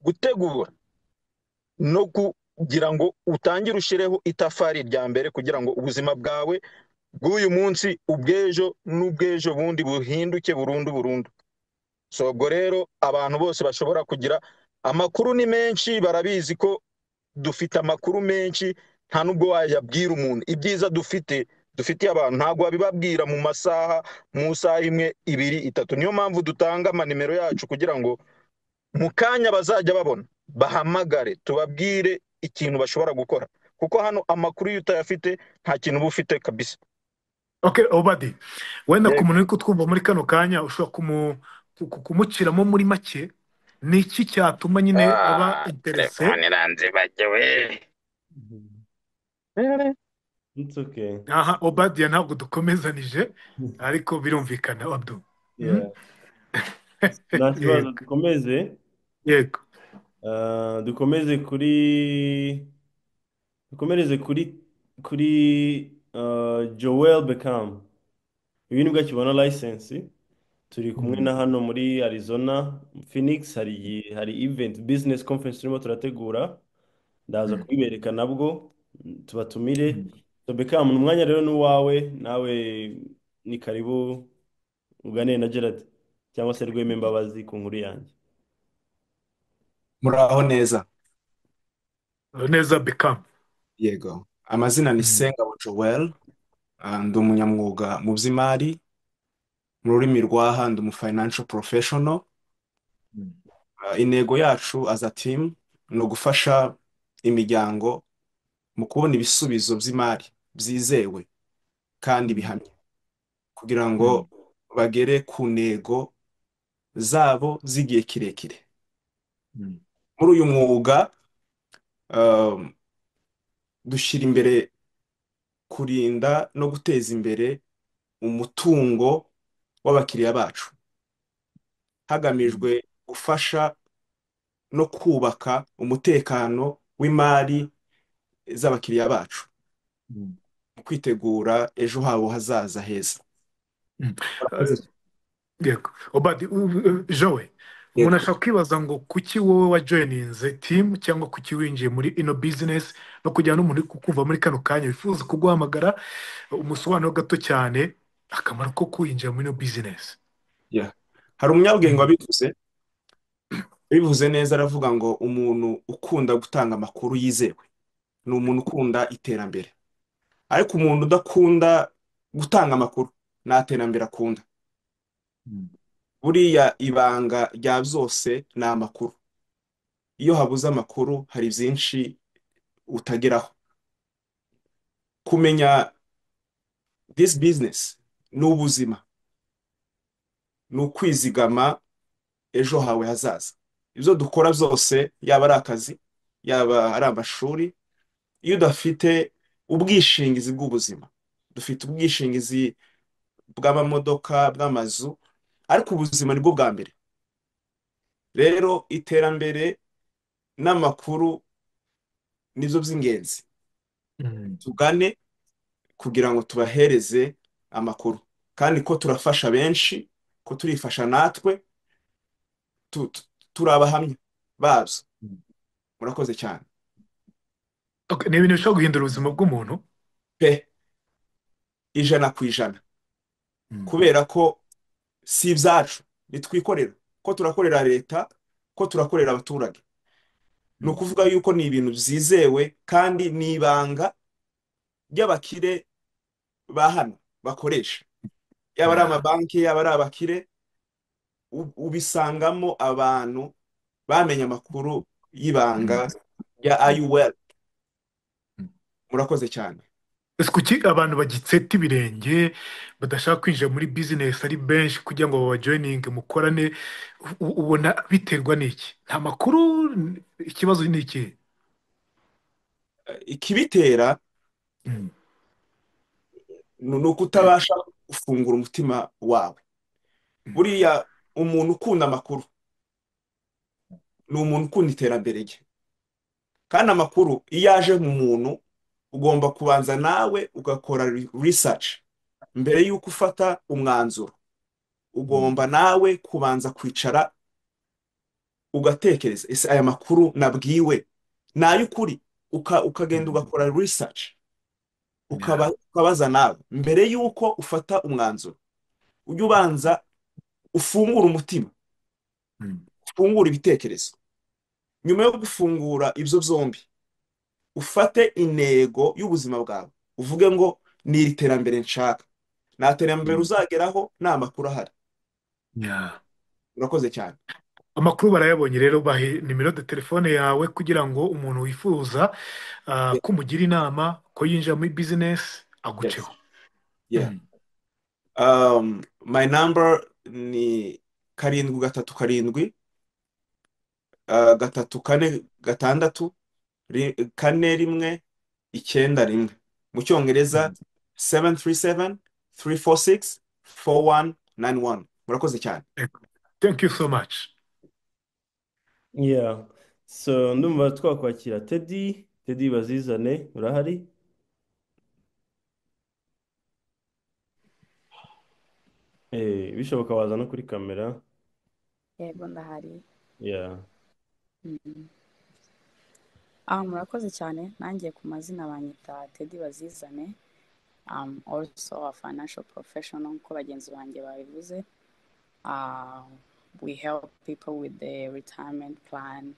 gutegura no kugira ngo utangire ushireho itafari rya mbere, kugira ngo ubuzima bwawe bw'uyu munsi, ubw'ejo n'ubw'ejo bundi buhinduke burundu. So ubwo rero abantu bose bashobora kugira amakuru, ni menshi, barabizi ko dufite amakuru menshi, nta nubwo wayabwira umuntu. Ibyiza dufitiye abantu ntabwo wabibabwira mu saha imwe, ibiri, itatu. Niyo mpamvu dutanga amanimero yacu kugira ngo mu kanya bazajya babona bahamagare, tubabwire ikintu bashobora gukora, kuko hano amakuru iyo utayafite nta kintu uba ufite kabisa. Okay, Obadi, wenda ku Yego. muntu uri kutwumva muri kano kanya ushobora kumuciramo muri make, ni iki cyatuma nyine aba interese? Telefone iranzibagiwe. It's okay. Aha, Obadiya ntabwo dukomezanije, ariko birumvikana Abdul. Yeah. Nta kibazo, Yego. dukomeze. Yego. Dukomeze kuri Joel Beckham. Ibi nibwo akibona license. Turi kumwe Mm. na hano muri Arizona Phoenix, hari event business conference turimo turategura, ndaza Mm. kubibereka nabwo, tubatumire. Mm. So Beckham, umwanya rero ni uwawe, nawe ni karibu uganire na Gerard cyangwa se Rweme Mbabazi ku nkuru yanjye. Muraho neza. Neza Beckham. Yego. Amazina ni Mm. Sengabo Joel. Ndi umunyamwuga mu by'imari. Mu rurimi rwaha ndi umu financial professional. Mm. Intego yacu as a team ni ugufasha imiryango mu kubona ibisubizo by'imari byizewe kandi bihamye, kugira ngo bagere ku ntego zabo z'igihe kirekire. Mm. Muri uyu mwuga dushyira imbere kurinda no guteza imbere umutungo w'abakiriya bacu, hagamijwe gufasha no kubaka umutekano w'imari z'abakiriya bacu Mm. mu kwitegura ejo habo hazaza heza. Mm. Murakoze. Yego. Obadi, Joe, Yego. umuntu ashaka kwibaza ngo kuki wowe wajoyininze team, cyangwa kuki winjiye muri ino business, no kugira n'umuntu uri kukumva muri kano kanya wifuza kuguhamagara, umusobanuro gato cyane akamaro ko kwinjira muri ino business. Yeah. Hari umunyabwenge Mm. wabivuze neza, aravuga ngo umuntu ukunda gutanga amakuru yizewe ni umuntu ukunda iterambere, ariko umuntu udakunda gutanga amakuru nta terambere akunda. Mm. Buriya ibanga rya byose ni amakuru. Iyo habuze amakuru hari byinshi utageraho. Kumenya this business ni ubuzima, ni ukwizigama ejo hawe hazaza. Ibyo dukora byose, yaba ari akazi, yaba ari amashuri, iyo udafite ubwishingizi bw'ubuzima, dufite ubwishingizi bw'amamodoka, bw'amazu, ariko ubuzima nibwo bwa mbere. Rero iterambere n'amakuru nibyo by'ingenzi. Tugane kugira ngo tubahereze amakuru, kandi ko turafasha benshi, ko turifasha natwe, turi abahamya babyo. Murakoze cyane Okay, ni ibintu bishobora guhindura ubuzima bw'umuntu. pe, 100%, kubera ko si ibyacu, nitwikorera, ko turakorera leta, ko turakorera abaturage. Ni ukuvuga yuko ni ibintu byizewe kandi ni ibanga ry'abakire ba hano bakoresha, yaba ari amabanki, yaba ari abakire, ubisangamo abantu bamenye amakuru y'ibanga ya IUL. Murakoze cyane. Ese kuki abantu bagitseta ibirenge badashaka kwinjira muri business ari benshi kugira ngo babajoyininge mukorane? Ubona biterwa n'iki? Nta makuru? Ikibazo ni iki? Ikibitera ni ukutabasha gufungura umutima wawe. Buriya umuntu ukunda amakuru ni umuntu ukunda iterambere rye, kandi amakuru iyo aje mu muntu ugomba kubanza nawe ugakora research mbere y'uko ufata umwanzuro. Ugomba nawe kubanza kwicara ugatekereza, ese aya makuru nabwiwe ni ay'ukuri? Ukagenda ugakora research, ukabaza nawe mbere y'uko ufata umwanzuro. Ujye ubanza ufungura umutima, ufungura ibitekerezo. Nyuma yo gufungura ibyo byombi, ufate intego y'ubuzima bwawe, uvuge ngo ni iri terambere nshaka. Nta terambere uzageraho nta makuru ahari. Urakoze cyane. Amakuru barayabonye, rero bahe nimero de telefone yawe kugira ngo umuntu wifuza kumugira inama ko yinjira muri business aguceho. Yeah. My number ni 737 346 4191. Mu Cyongereza 737-346-4191. Murakoze cyane. Thank you so much. Yeah. So ndumva twakwakira Teddy Bazizane, urahari? Bishoboka waza no kuri kamera. Yego ndahari. Yeah. Murakoze cyane. Nanjye ku mazina banyita Teddy Bazizane. I'm also a financial professional nko bagenzi banjye babivuze. We help people with their retirement plan,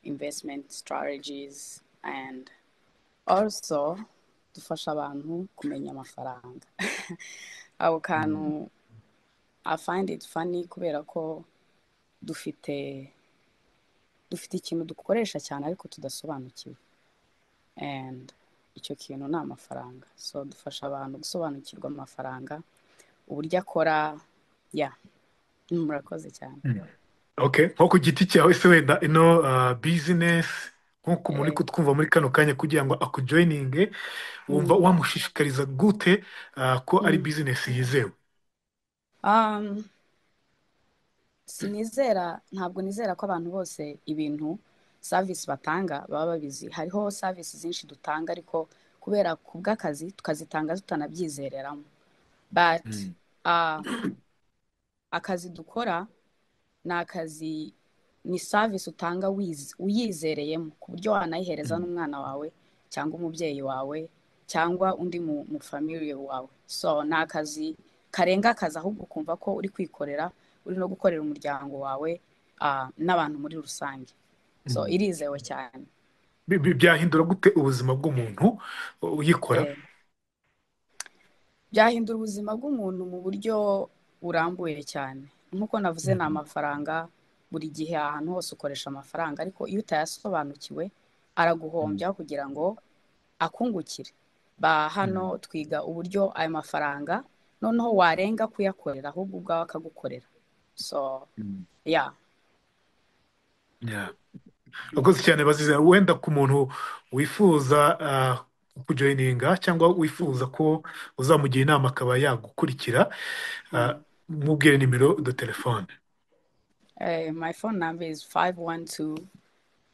investment strategies, and also dufasha abantu kumenya amafaranga. Ako kantu I find it funny kubera ko dufite ikintu dukoresha cyane ariko tudasobanukiwe, and icyo kintu ni amafaranga. So dufasha abantu gusobanukirwa amafaranga, uburyo akora. Murakoze cyane. Okay, nko ku giti cyawe se wenda ino business nkuko umuntu uri kutwumva muri kano kanya kugira ngo akujoyininge, wumva wamushishikariza gute ko ari business yizewe? Ntabwo nizera ko abantu bose ibintu service batanga baba babizi. Hariho service zinshi dutanga ariko kubera ku bw'akazi tukazitanga tutanabyizereramo, but akazi dukora ni akazi, ni service utanga uyizereyemo ku buryo wanayihereza n'umwana wawe cyangwa umubyeyi wawe cyangwa undi mu family wawe. So ni akazi karenga akazi, ahubwo kumva ko uri kwikorera, uri no gukorera umuryango wawe n'abantu muri rusange. So irizewe cyane. Byahindura gute ubuzima bw'umuntu uyikora? Byahindura ubuzima bw'umuntu mu buryo burambuye cyane. Nkuko navuze, ni amafaranga. Buri gihe ahantu hose ukoresha amafaranga, ariko iyo utayasobanukiwe araguhombya kugira ngo akungukire. hano twiga uburyo ayo mafaranga noneho warenga kuyakorera ahubwo ubwawe akagukorera. So yeah. Yeah. Akoze cyane bazize wenda ku muntu wifuza kujoyininga cyangwa wifuza ko uzamugira inama akaba yagukurikira, mubwire nimero de telefone. My phone number is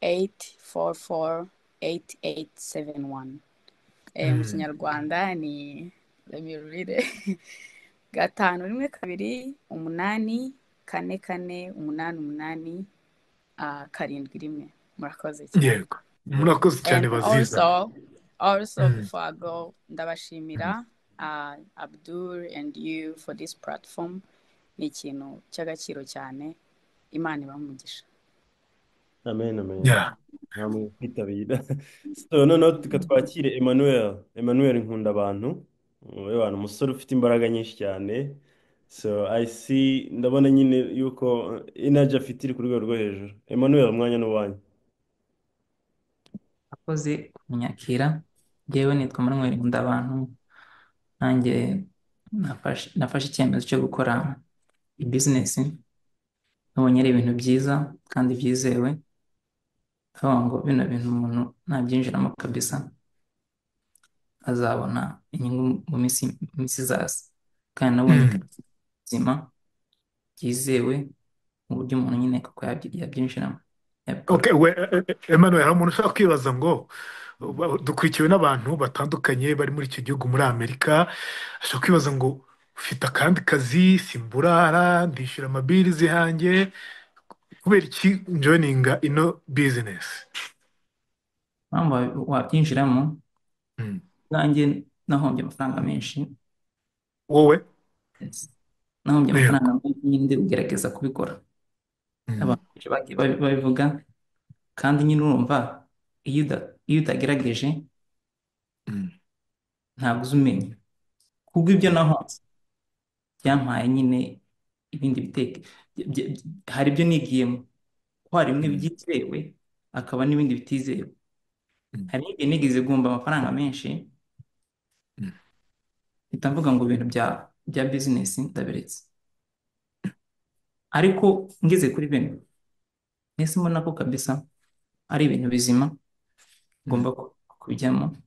512-844-8871. Mu kinyarwanda ni, let me read it. 512-844-8871. Murakoze cyane. Yego, murakoze cyane And baziza. also before I go, ndabashimira Abdul and you for this platform. Ni ikintu cy'agaciro cyane. Imana ibamugisha. Amen, amen. Yeah. Namwe kwitabira. So noneho tukatwakire Emmanuel Nkundabantu. Abantu umusore ufite imbaraga nyinshi cyane. So I see, ndabona nyine yuko energy afite iri ku rwego rwo hejuru. Emmanuel, umwanya n'uwanyu. akoze kunyakira. Njyewe nitwa Manuel Nkundabantu, nanjye nafashe icyemezo cyo gukora bizinesi. Nabonye ari ibintu byiza kandi byizewe, aho ngo bino bintu umuntu nabyinjiramo kabisa azabona inyungu mu minsi izaza, kandi nabonye ko ari ubuzima byizewe mu buryo umuntu nyine koko yabyinjiramo yabikora. Okay, Emmanuel, hari umuntu ushaka kwibaza ngo dukurikiwe n'abantu batandukanye bari muri icyo gihugu muri Amerika, ashobora kwibaza ngo ufite akandi kazi, simburara, ndishyura amabirizi yanjye, kubera iki joininga ino bizinesi? Impamvu wabyinjiramo, nanjye nahombye amafaranga menshi. Wowe? Yes. Nahombye amafaranga menshi nyine ugerageza kubikora. Abantu benshi bagiye babivuga, kandi nyine urumva iyo utagerageje ntabwo uzi umenya. Kubwo ibyo nahonze byampaye nyine ibindi hari ibyo nigiyemo, ko hari bimwe byizewe hakaba n'ibindi bitizewe. Hari igihe nigeze guhomba amafaranga menshi, mpita mvuga ngo ibintu bya bizinesi ndabiretse. Ariko ngeze kuri bino nese mbona ko kabisa ari ibintu bizima ngomba kubijyamo,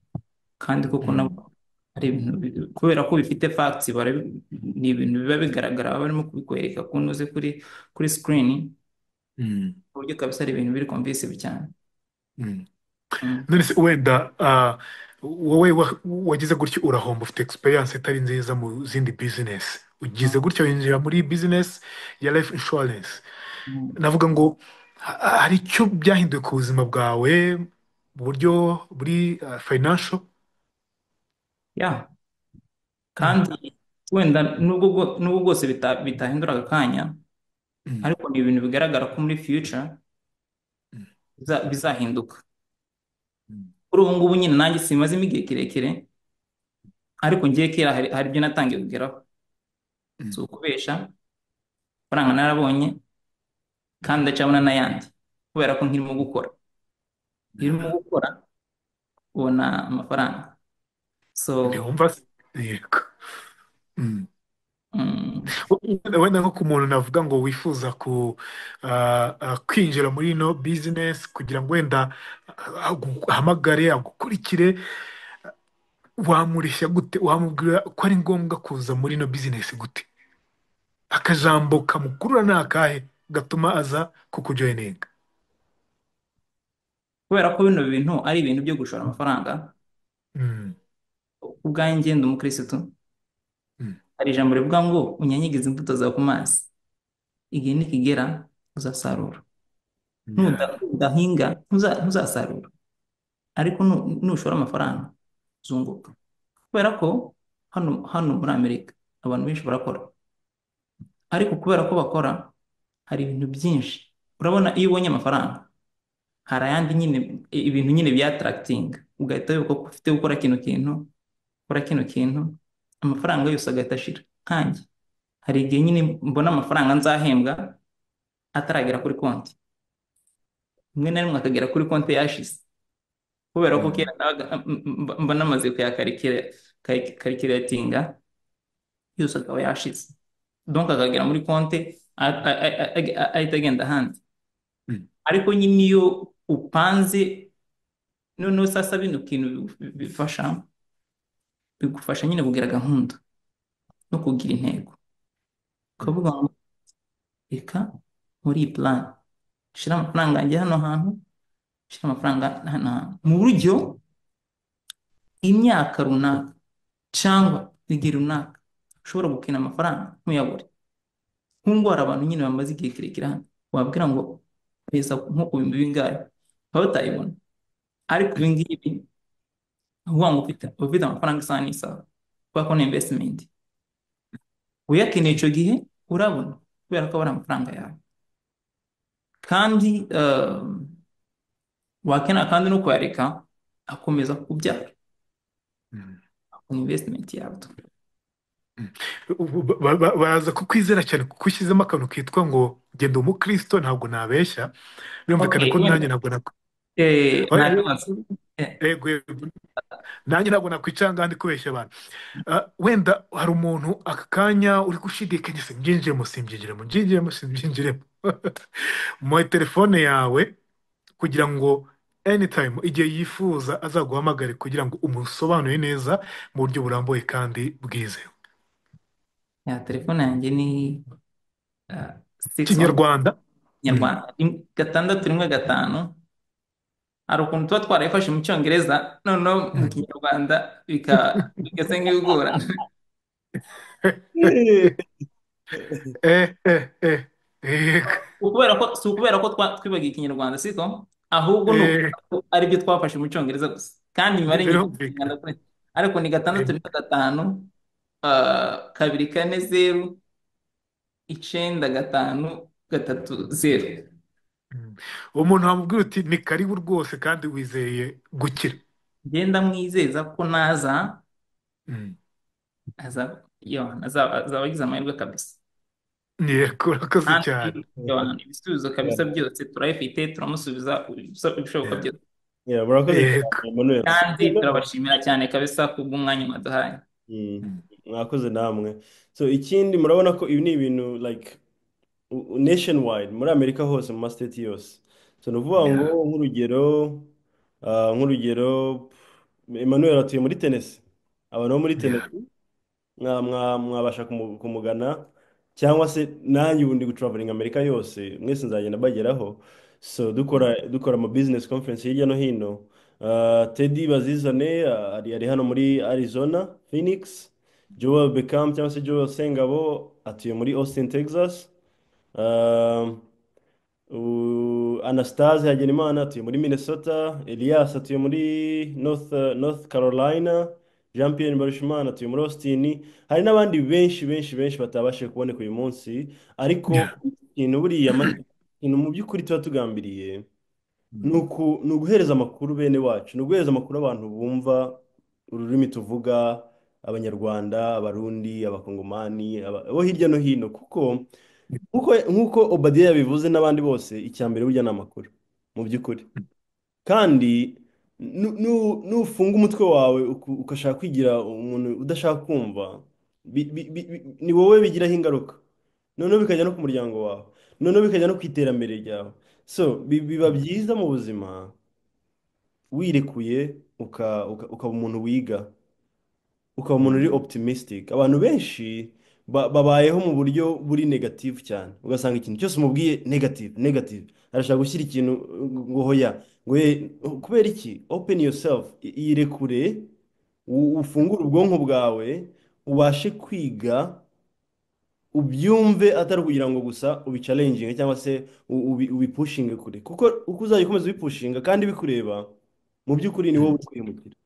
kandi koko nabo ari ibintu kubera ko bifite facts, ni ibintu biba bigaragara barimo kubikwereka ko unoze kuri screen, uburyo kabisa ari ibintu biri convincing cyane. None se wenda wowe wagize gutyo urahomba, ufite experience itari nziza mu zindi business, ugize gutyo winjira muri business ya life insurance, navuga ngo hari icyo byahinduye ku buzima bwawe mu buryo buri financial? Yeah. Kandi wenda nubwo bwose bitahindura akanya, ariko ni ibintu bigaragara ko muri future bizahinduka. Kuri ubu ngubu nyine nanjye simazemo igihe kirekire, ariko ngiye kera hari ibyo natangiye kugeraho, si ukubesha. Faranga narabonye kandi ndacabona n'ayandi kubera ko nkirimo gukora. Iyo urimo gukora ubona amafaranga. So yego. Wenda nko ku muntu navuga ngo wifuza kwinjira muri ino bizinesi kugira ngo wenda ahamagare agukurikire, wamureshya gute, wamubwira ko ari ngombwa kuza muri ino bizinesi gute? Akajambo kamukurura ni akahe gatuma aza kukujoyininga? kubera ko bino bintu ari ibintu byo gushora amafaranga. Ubwanjye ndi umukirisitu, hari ijambo rivuga ngo unyanyagize imbuto zawe ku mazi, igihe nikigera uzasarura. Nudahinga ntuzasarura, ariko nushora amafaranga uzunguka. Kubera ko hano muri Amerika abantu benshi barakora, ariko kubera ko bakora hari ibintu byinshi. Urabona, iyo ubonye amafaranga hari ayandi nyine ibintu nyine bya attracting, ugahita wibuka ko ufite gukora kino kintu, amafaranga yose agahita ashira. Nkanjye hari igihe nyine mbona amafaranga nzahembwa ataragera kuri konti, rimwe na rimwe akagera kuri konti yashize. kubera ko kera mba namaze kuyakarikiretinga yose akaba yashize, donc akagera muri konti ahita agenda ahandi. Ariko nyine iyo upanze noneho sasa bino kintu bigufasha nyine kugira gahunda no kugira intego, ukavuga ngo reka muri iyi plan shyira amafaranga yanjye hano hantu, shyira amafaranga hano hantu, mu buryo imyaka runaka cyangwa igihe runaka ushobora gukina amafaranga ntuyabure. Nk'ubu hari abantu nyine bamaze igihe kirekire hano wabwira ngo pesa nko ku bihumbi bingahe baba batayibona, ariko ibi ngibi uvuga ngo ufite amafaranga isaha n'isaha kubera ko ni investment, uyakeneye icyo gihe urabona kubera ko aba ari amafaranga yawe, kandi wakenera kandi no kuyareka akomeza kubyara ku investment yawe. baraza kukwizera cyane kuko ushyizemo akantu kitwa ngo genda umukristo, ntabwo nabeshya, birumvikana Okay, ko nanjye ntabwo nta kibazo. Yego, yego. Nanjye ntabwo nakwicara ngaha ndi kubeshya abantu. Wenda hari umuntu aka kanya uri gushidikanya, se mbyinjiremo simbyinjiremo, mbyinjiremo simbyinjiremo, muhe telefone yawe kugira ngo anytime igihe yifuza azaguhamagare kugira ngo umusobanurire neza mu buryo burambuye kandi bwizewe. Ya telefone yanjye ni 6 Kinyarwanda. Nyarwanda 615. Hari ukuntu tuba twarayifashe mu cyongereza noneho mu kinyarwanda bigasa nk'ibigorana. Si ukubera ko twibagiwe ikinyarwanda siko, ahubwo ni ukubera ko aribyo twafashe mu cyongereza gusa, kandi imibare nyine birumvikana. ariko ni 615 240 95330. Uwo muntu wamubwira uti ni karibu rwose kandi wizeye gukira. Ngenda mwizeza ko naza azaba agize amahirwe kabisa. Yego, urakoze Kandi cyane. ibisubizo kabisa byose turabifite, turamusubiza ibishoboka byose. murakoze Yego. cyane Emmanuel. Kandi turabashimira cyane kabisa kubw'umwanya mwaduhaye. Mwakoze namwe. So ikindi murabona ko ibi ni ibintu like nationwide muri Amerika hose mu mastate yose. So ni ukuvuga ngo nk'urugero Emmanuel atuye muri Tennessee, abantu bo muri Tennessee mwabasha kumugana, cyangwa se nanjye ubundi gutraveling Amerika yose mwese nzagenda bageraho. So dukora ama business conference hirya no hino. Teddy Bazizane ari hano muri Arizona Phoenix. Joel Beckham cyangwa se Joel Sengabo atuye muri Austin Texas. Anastase Hagenimana atuye muri Minnesota. Elias atuye muri North Carolina. Jean Pierre Mbarushimana atuye muri Austin. Hari n'abandi benshi benshi benshi batabashije kuboneka uyu munsi, ariko ikintu buriya ikintu mu by'ukuri tuba tugambiriye ni uguhereza amakuru bene wacu, ni uguhereza amakuru abantu bumva ururimi tuvuga, abanyarwanda, abarundi, abakongomani, abo hirya no hino, kuko nk'uko Obadiah yabivuze n'abandi bose, icya mbere burya ni amakuru mu by'ukuri. Kandi nufunga umutwe wawe ugashaka kwigira umuntu udashaka kumva, ni wowe bigiraho ingaruka, noneho bikajya no ku muryango wawe, noneho bikajya no ku iterambere ryawe. So biba byiza mu buzima wirekuye ukaba umuntu wiga, ukaba umuntu uri optimistic. Abantu benshi babayeho mu buryo buri negative cyane, ugasanga ikintu cyose umubwiye negative, arashaka gushyira ikintu ngo hoya ngo kubera iki. Open yourself, irekure, ufungure ubwonko bwawe, ubashe kwiga, ubyumve, atari kugira ngo gusa ubicalenginge cyangwa se ubipushinge kure, kuko uko uzajya ukomeza ubipushinga kandi bikureba, mu by'ukuri ni wowe utwimukira.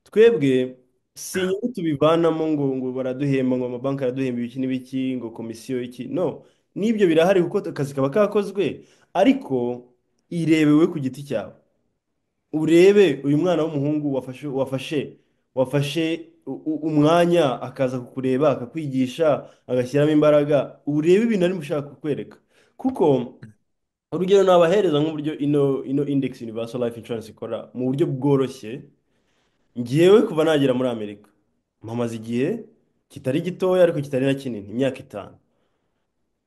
Twebwe si inyungu tubivanamo ngo baraduhemba, ngo amabanki araduhemba ibiki n'ibiki, ngo komisiyo iki, no, n'ibyo birahari kuko akazi kaba kakozwe, ariko irebewe ku giti cyawe. Urebe uyu mwana w'umuhungu wafashe umwanya akaza kukureba, akakwigisha, agashyiramo imbaraga, urebe ibintu arimo ushaka kukwereka, kuko urugero nabahereza nk'uburyo ino index universal life insurance ikora mu buryo bworoshye. Ngewe kuva nagera muri Amerika mpamaze igihe kitari gitoya ariko kitari na kinini, imyaka 5.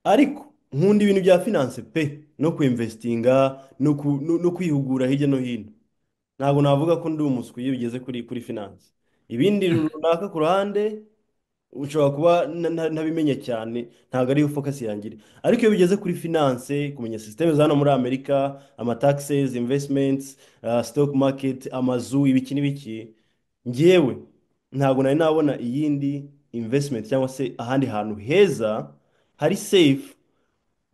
Ariko nkunda ibintu bya finance pe, no kuinvestinga no kwihugura hirya no hino. Ntabwo navuga ko ndi umuswa iyo bigeze kuri finance. Ibindi runaka ku ruhande ushobora kuba ntabimenye cyane, ntabwo ariyo focus yanjye iri. Ariko iyo bigeze kuri finance, kumenya system za hano muri Amerika, taxes, investments, stock market, amazu, ibiki n'ibiki, ngewe ntabwo nari nabona iyindi investment cyangwa se ahandi hantu heza hari safe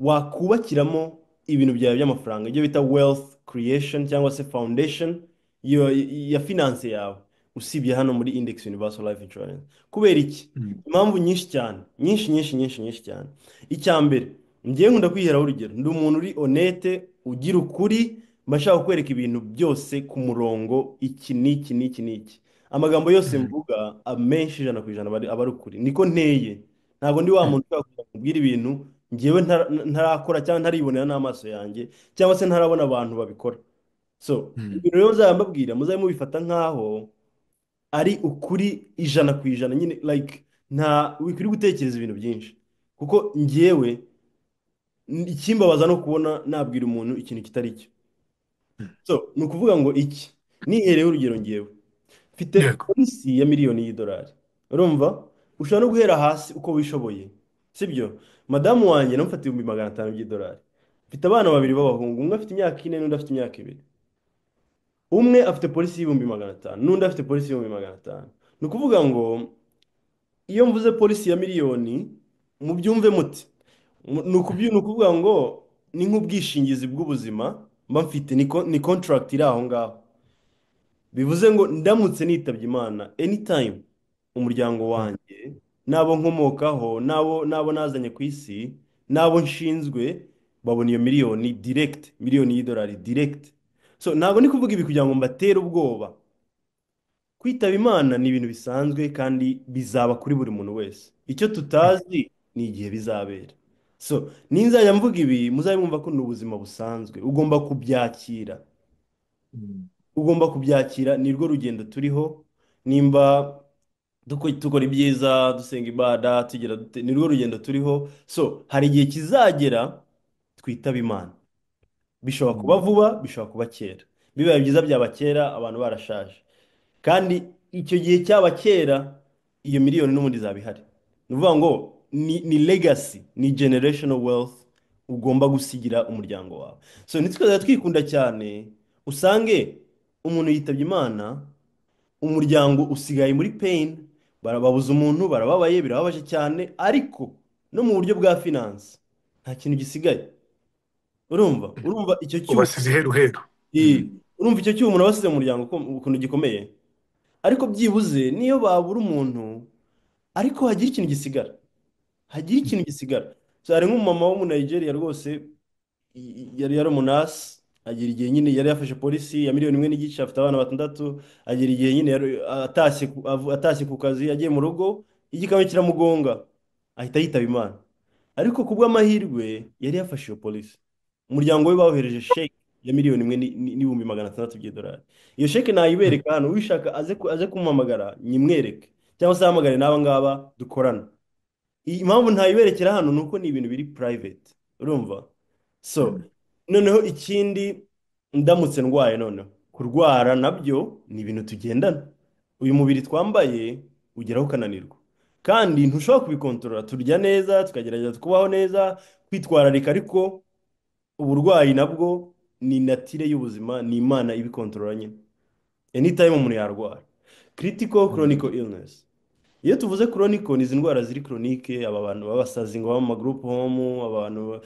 wakubakiramo ibintu byawe by'amafaranga, ibyo bita wealth creation cyangwa se foundation ya finance yawe, usibye hano muri index universal life insurance. Kubera iki? Impamvu nyinshi cyane, nyinshi cyane. Icya mbere, ngiye nkunda kwiheraho urugero, ndi umuntu uri honete, ugira ukuri, mbashaka kukwereka ibintu byose ku murongo, iki n'iki. Amagambo yose mvuga amenshi 100% aba ari ukuri, niko nteye. Ntabwo ndi wa muntu ushaka kubwira ibintu ngewe ntarakora cyangwa ntaribonera n'amaso yanjye, cyangwa se ntarabona abantu babikora. So ibintu rero muzabambabwira muzabe mubifata nkaho ari ukuri 100% nyine, like nta wikuri gutekereza ibintu byinshi, kuko ngewe ikimbabaza no kubona nabwira umuntu ikintu kitari cyo. So ni ukuvuga ngo iki niherewe urugero, ngewe mfite polisi ya $1,000,000. Urumva, ushobora no guhera hasi uko wishoboye, sibyo? Madamu wanjye namufatiye $500,000. Mfite abana 2 b'abahungu, umwe afite imyaka 4 n'undi afite imyaka 2. Umwe afite polisi $500,000 n'undi afite polisi $500,000. Ni ukuvuga ngo iyo mvuze polisi ya miliyoni mubyumve muti, ni ukuvuga ngo ni nk'ubwishingizi bw'ubuzima mba mfite, ni contract iri aho ngaho. Bivuze ngo ndamutse nitabye Imana anytime, umuryango wanjye n'abo nkomokaho n'abo nazanye ku isi n'abo nshinzwe babona iyo miliyoni direct, $1,000,000 direct. So ntabwo ni kuvuga ibi kugira ngo mbatere ubwoba. Kwitaba Imana ni ibintu bisanzwe kandi bizaba kuri buri muntu wese. Icyo tutazi ni igihe bizabera. So ninzajya mvuga ibi muzabe mwumva ko ni ubuzima busanzwe, ugomba kubyakira. Ugomba kubyakira, ni rwo rugendo turiho. Nimba dukora ibyiza, dusenga ibada, ni rwo rugendo turiho. So hari igihe kizagera twitaba Imana. Bishobora kuba vuba, bishobora kuba kera. Bibaye byiza byaba kera abantu barashaje. Kandi icyo gihe cyaba kera, iyo miliyoni n'ubundi izaba ihari. Ni ukuvuga ngo ni legacy, ni generational wealth ugomba gusigira umuryango wawe. So ntitwazajya twikunda cyane, usange umuntu yitabye Imana, umuryango usigaye muri pain, barababuza umuntu, barababaye, birababaje cyane, ariko no mu buryo bwa finance nta kintu gisigaye. Urumva icyo cyuma ubasize heruheru. Urumva icyo cyuma umuntu abasize mu muryango ukuntu gikomeye. Ariko byibuze niyo babura umuntu, ariko hagira ikintu gisigara. So hari nk'umumama wo mu Nigeria rwose, yari umunasi, agira igihe nyine yari yafashe polisi ya $1,1,500,000, afite abana 6. Agira igihe nyine atashye ku kazi, agiye mu rugo, igikamyo kiramugonga, ahita yitaba Imana. Ariko kubw'amahirwe yari yafashe iyo polisi, umuryango we bawohereje sheke ya $1,1,600,000. Iyo sheke nayibereka hano, wishaka aze kumpamagara nyimwereke, cyangwa se ahamagare n'aba ngaba dukorana. Impamvu ntayiberekera hano nuko ni ibintu biri private. Urumva? So noneho ikindi, ndamutse ndwaye, noneho kurwara nabyo ni ibintu tugendana. Uyu mubiri twambaye ugeraho ukananirwa, kandi ntushobora kubikontorora. Turya neza, tukagerageza kubaho neza, kwitwararika, ariko uburwayi nabwo ni natire y'ubuzima, ni Imana ibikontorora nyine. Anytime umuntu yarwara. Critical chronic illness. Iyo tuvuze chronic, ni izi ndwara ziri chronique, aba bantu babasazi ngo baba mu group home, abantu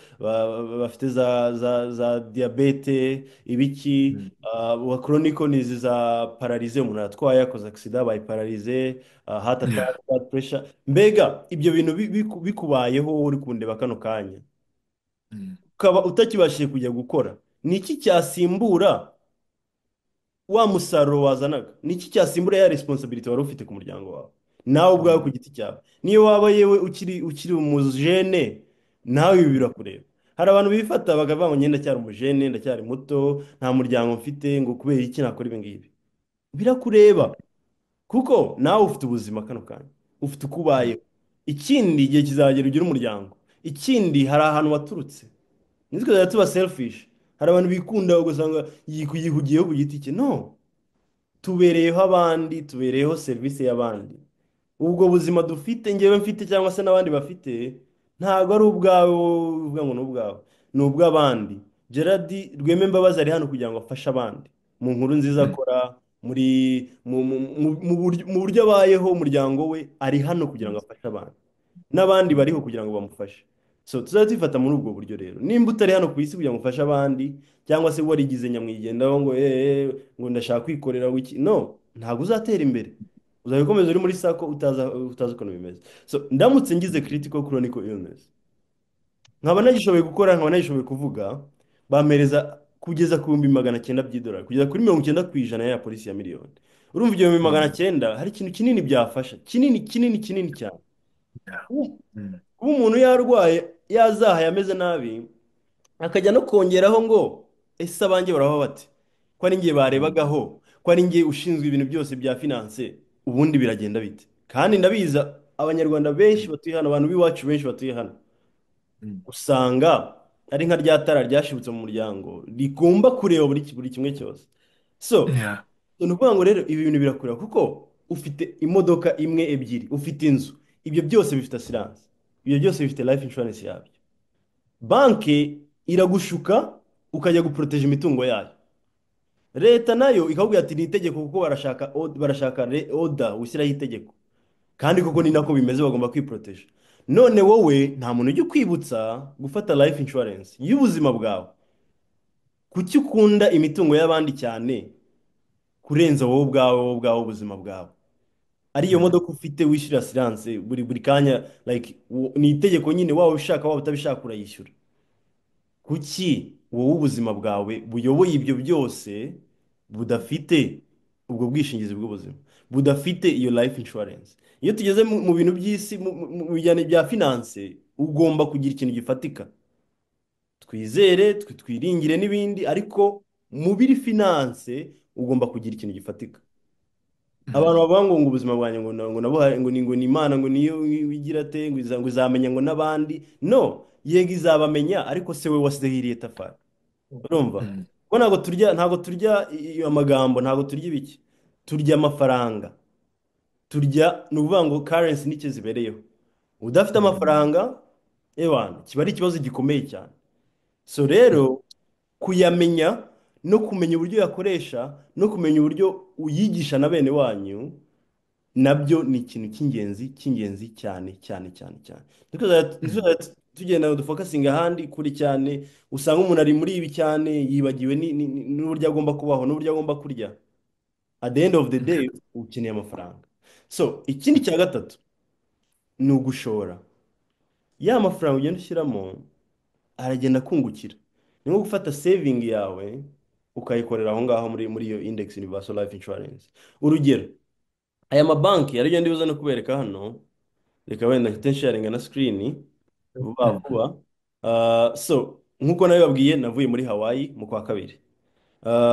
bafite za diabete, ibiki. Wa chronic ni izi za paralyze, umuntu atwaye akoze accident bayi paralyze, heart attack, blood pressure. Mbega ibyo bintu bikubayeho uri kundeba kano kanya, ukaba utakibashije kujya gukora, ni iki cyasimbura wa musaruro wazanaga? Ni iki cyasimbura ya responsibility wari ufite ku muryango wawe, nawe ubwawe ku giti cyawe? Niyo waba yewe ukiri umujene, nawe ibi birakureba. hari abantu bifata bakavuga ngo ngenda ndacyari umujene ndacyari muto nta muryango mfite ngo kubera iki nakora ibi ngibi birakureba kuko nawe ufite ubuzima kano kanya ufite uko ubayeho ikindi igihe kizagera ugira umuryango ikindi hari ahantu waturutse nitwe tuzajya tuba selfish hari abantu bikunda ugasanga yihugiyeho ku giti cye no tubereyeho abandi tubereyeho serivisi y'abandi ubwo buzima dufite ngewe mfite cyangwa se n'abandi bafite ntabwo ari ubwawe wowe uvuga ngo ni ubwawe ni ubw'abandi Gerard Rweme Mbabazi ari hano kugira ngo afashe abandi mu nkuru nziza akora muri mu buryo abayeho umuryango we ari hano kugira ngo afashe abandi n'abandi bariho kugira ngo bamufashe so tuzajya twifata muri ubwo buryo rero nimba utari hano ku isi kugira ngo ufashe abandi cyangwa se warigize nyamwigendaho ngo ngo ndashaka kwikorera wiki no ntabwo uzatera imbere uzajya ukomeza uri muri sako utazi ukuntu bimeze so ndamutse ngize critical chronic illness nkaba nagishoboye gukora nkaba nagishoboye kuvuga bampereza kugeza ku bihumbi 900 by'idolari kugeza kuri 90% ya polisi ya miliyoni urumva ibyo bihumbi 900 hari ikintu kinini byafasha kinini kinini kinini cyane kuba umuntu yarwaye yazahaye ameze nabi akajya no kongeraho ngo ese abanjye baraho bati ko ari ngiye barebagaho ko ari ngiye ushinzwe ibintu byose bya finance ubundi biragenda bite kandi ndabiza abanyarwanda benshi batuye hano abantu b'iwacu benshi batuye hano usanga ari nka rya tara ryashibutse mu muryango rigomba kureba buri kimwe cyose so ni ukuvuga ngo rero ibi bintu birakureba kuko ufite imodoka imwe ebyiri ufite inzu ibyo byose bifite asiranse ibyo byose bifite life insurance yabyo banki iragushuka ukajya guporoteje imitungo yayo leta nayo ikakubwira ati ni itegeko kuko barashaka oda ushyiraho itegeko kandi koko ni nako bimeze bagomba kwiporoteje none wowe nta muntu ujya ukwibutsa gufata life insurance y'ubuzima bwawe kuki ukunda imitungo y'abandi cyane kurenza wowe ubwawe ubuzima bwawe ariyo modoka ufite wishyura asiranse buri kanya like ni itegeko nyine waba ubishaka waba utabishaka urayishyura kuki wowe ubuzima bwawe buyoboye ibyo byose budafite ubwo bwishingizi bw'ubuzima budafite iyo life insurance iyo tugeze mu bintu by'isi mu bijyanye bya finance ugomba kugira ikintu gifatika twizere twiringire n'ibindi ariko mu biri finance ugomba kugira ikintu gifatika abantu bavuga ngo ubuzima bwanjye ngo nabuhaye ngo ni imana ngo niyo wigira ate ngo izamenya ngo n'abandi no yego izabamenya ariko se we wasizeho iriya tafari urumva ko ntabwo turya amagambo ntabwo turya ibiki turya amafaranga turya ni ukuvuga ngo currency nicyo zibereyeho udafite amafaranga ewana kiba ari ikibazo gikomeye cyane so rero kuyamenya no kumenya uburyo yakoresha no kumenya uburyo uyigisha na bene wanyu nabyo ni ikintu cy'ingenzi cyane cyane cyane cyane tugenda dufokasinga ahandi kuri cyane usanga umuntu ari muri ibi cyane yibagiwe n'uburyo agomba kubaho n'uburyo agomba kurya at the end of the day ukeneye amafaranga so ikindi cya gatatu ni ugushora ya mafaranga ugenda ushyiramo aragenda akungukira ni nko gufata saving yawe ukayikorera aho ngaho muri iyo index universal life insurance urugero aya mabanki yaryo ndibuza no kubereka hano reka wenda hite sharinga na screen vuba vuba so nkuko nawe babwiye navuye muri Hawaii mu kwa kabiri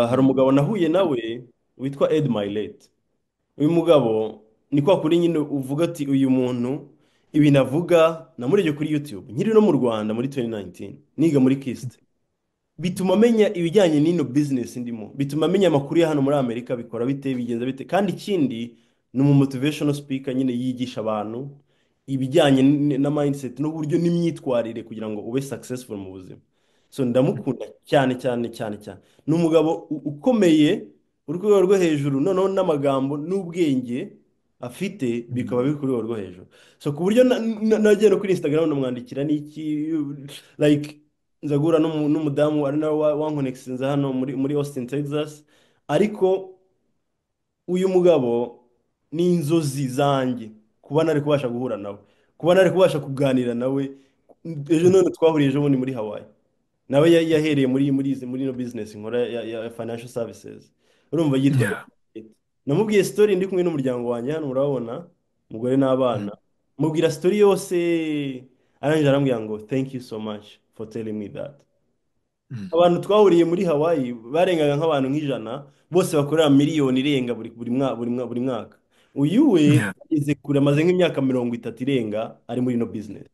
hari umugabo nahuye nawe witwa Ed Milet uyu mugabo ni kwa kuri nyine uvuga ati uyu muntu ibintu avuga namurebye kuri YouTube nkiri no mu Rwanda muri 2019 niga muri KIST bituma amenya ibijyanye n'ino business ndimo bituma amenya amakuru ya hano muri Amerika bikora bite bigenza bite kandi ikindi ni umu motivational speaker nyine yigisha abantu ibijyanye na mindset n'uburyo n'imyitwarire kugira ngo ube successful mu buzima so ndamukunda cyane cyane cyane cyane ni umugabo ukomeye uri ku rwego rwo hejuru noneho n'amagambo n'ubwenge afite bikaba biri ku rwego rwo hejuru so ku buryo nagiye no kuri Instagram namwandikira n'iki like nzagura n'umudamu ari nawe wankonekisinze hano muri Austin Texas ariko uyu mugabo ni inzozi zanjye kuba nari kubasha guhura nawe kuba nari kubasha kuganira nawe ejo none twahuriye ejo bundi muri Hawaii nawe yahereye muri no business nkora ya financial services urumva yitwa namubwiye story ndi kumwe n'umuryango wanjye hano murabona umugore n'abana mubwira story yose arangije arambwira ngo thank you so much for telling me that. Mm. Abantu twahuriye muri Hawaii barengaga nk'abantu nk'ijana, bose bakorera miliyoni irenga buri mwaka. Uyu we Yeah. ageze kure, amaze nk'imyaka 30 irenga ari muri ino business.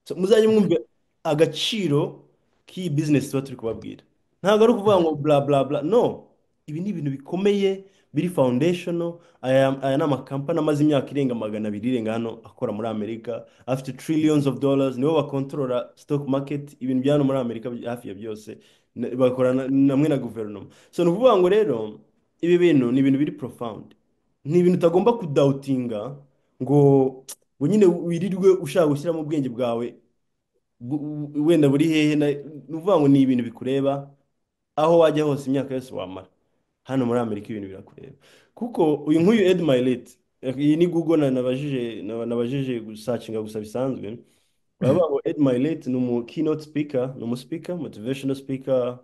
So, muzajye mwumva agaciro k'iyi business tuba turi kubabwira. Ntabwo ari ukuvuga ngo bla bla bla, no. Ibi ni ibintu bikomeye biri foundational. Aya ni amakampani amaze imyaka irenga 200 irenga hano akora muri Amerika, afite trillions of dollars, nibo bakontorora stock market, ibintu bya hano muri Amerika hafi ya byose bakorana namwe na guverinoma. So ni ukuvuga ngo rero ibi bintu ni ibintu biri profound, ni ibintu utagomba kudautinga ngo nyine wirirwe ushaka gushyiramo ubwenge bwawe wenda buri hehe ni ukuvuga ngo ni ibintu bikureba aho wajya hose, imyaka yose wamara hano muri Amerika, ibintu birakureba. Kuko uyu nk'uyu Ed Mylett, iyi ni Google nabajije gusacinga gusa bisanzwe, baravuga ngo Ed Mylett ni umu keynote speaker, ni umu speaker, motivational speaker,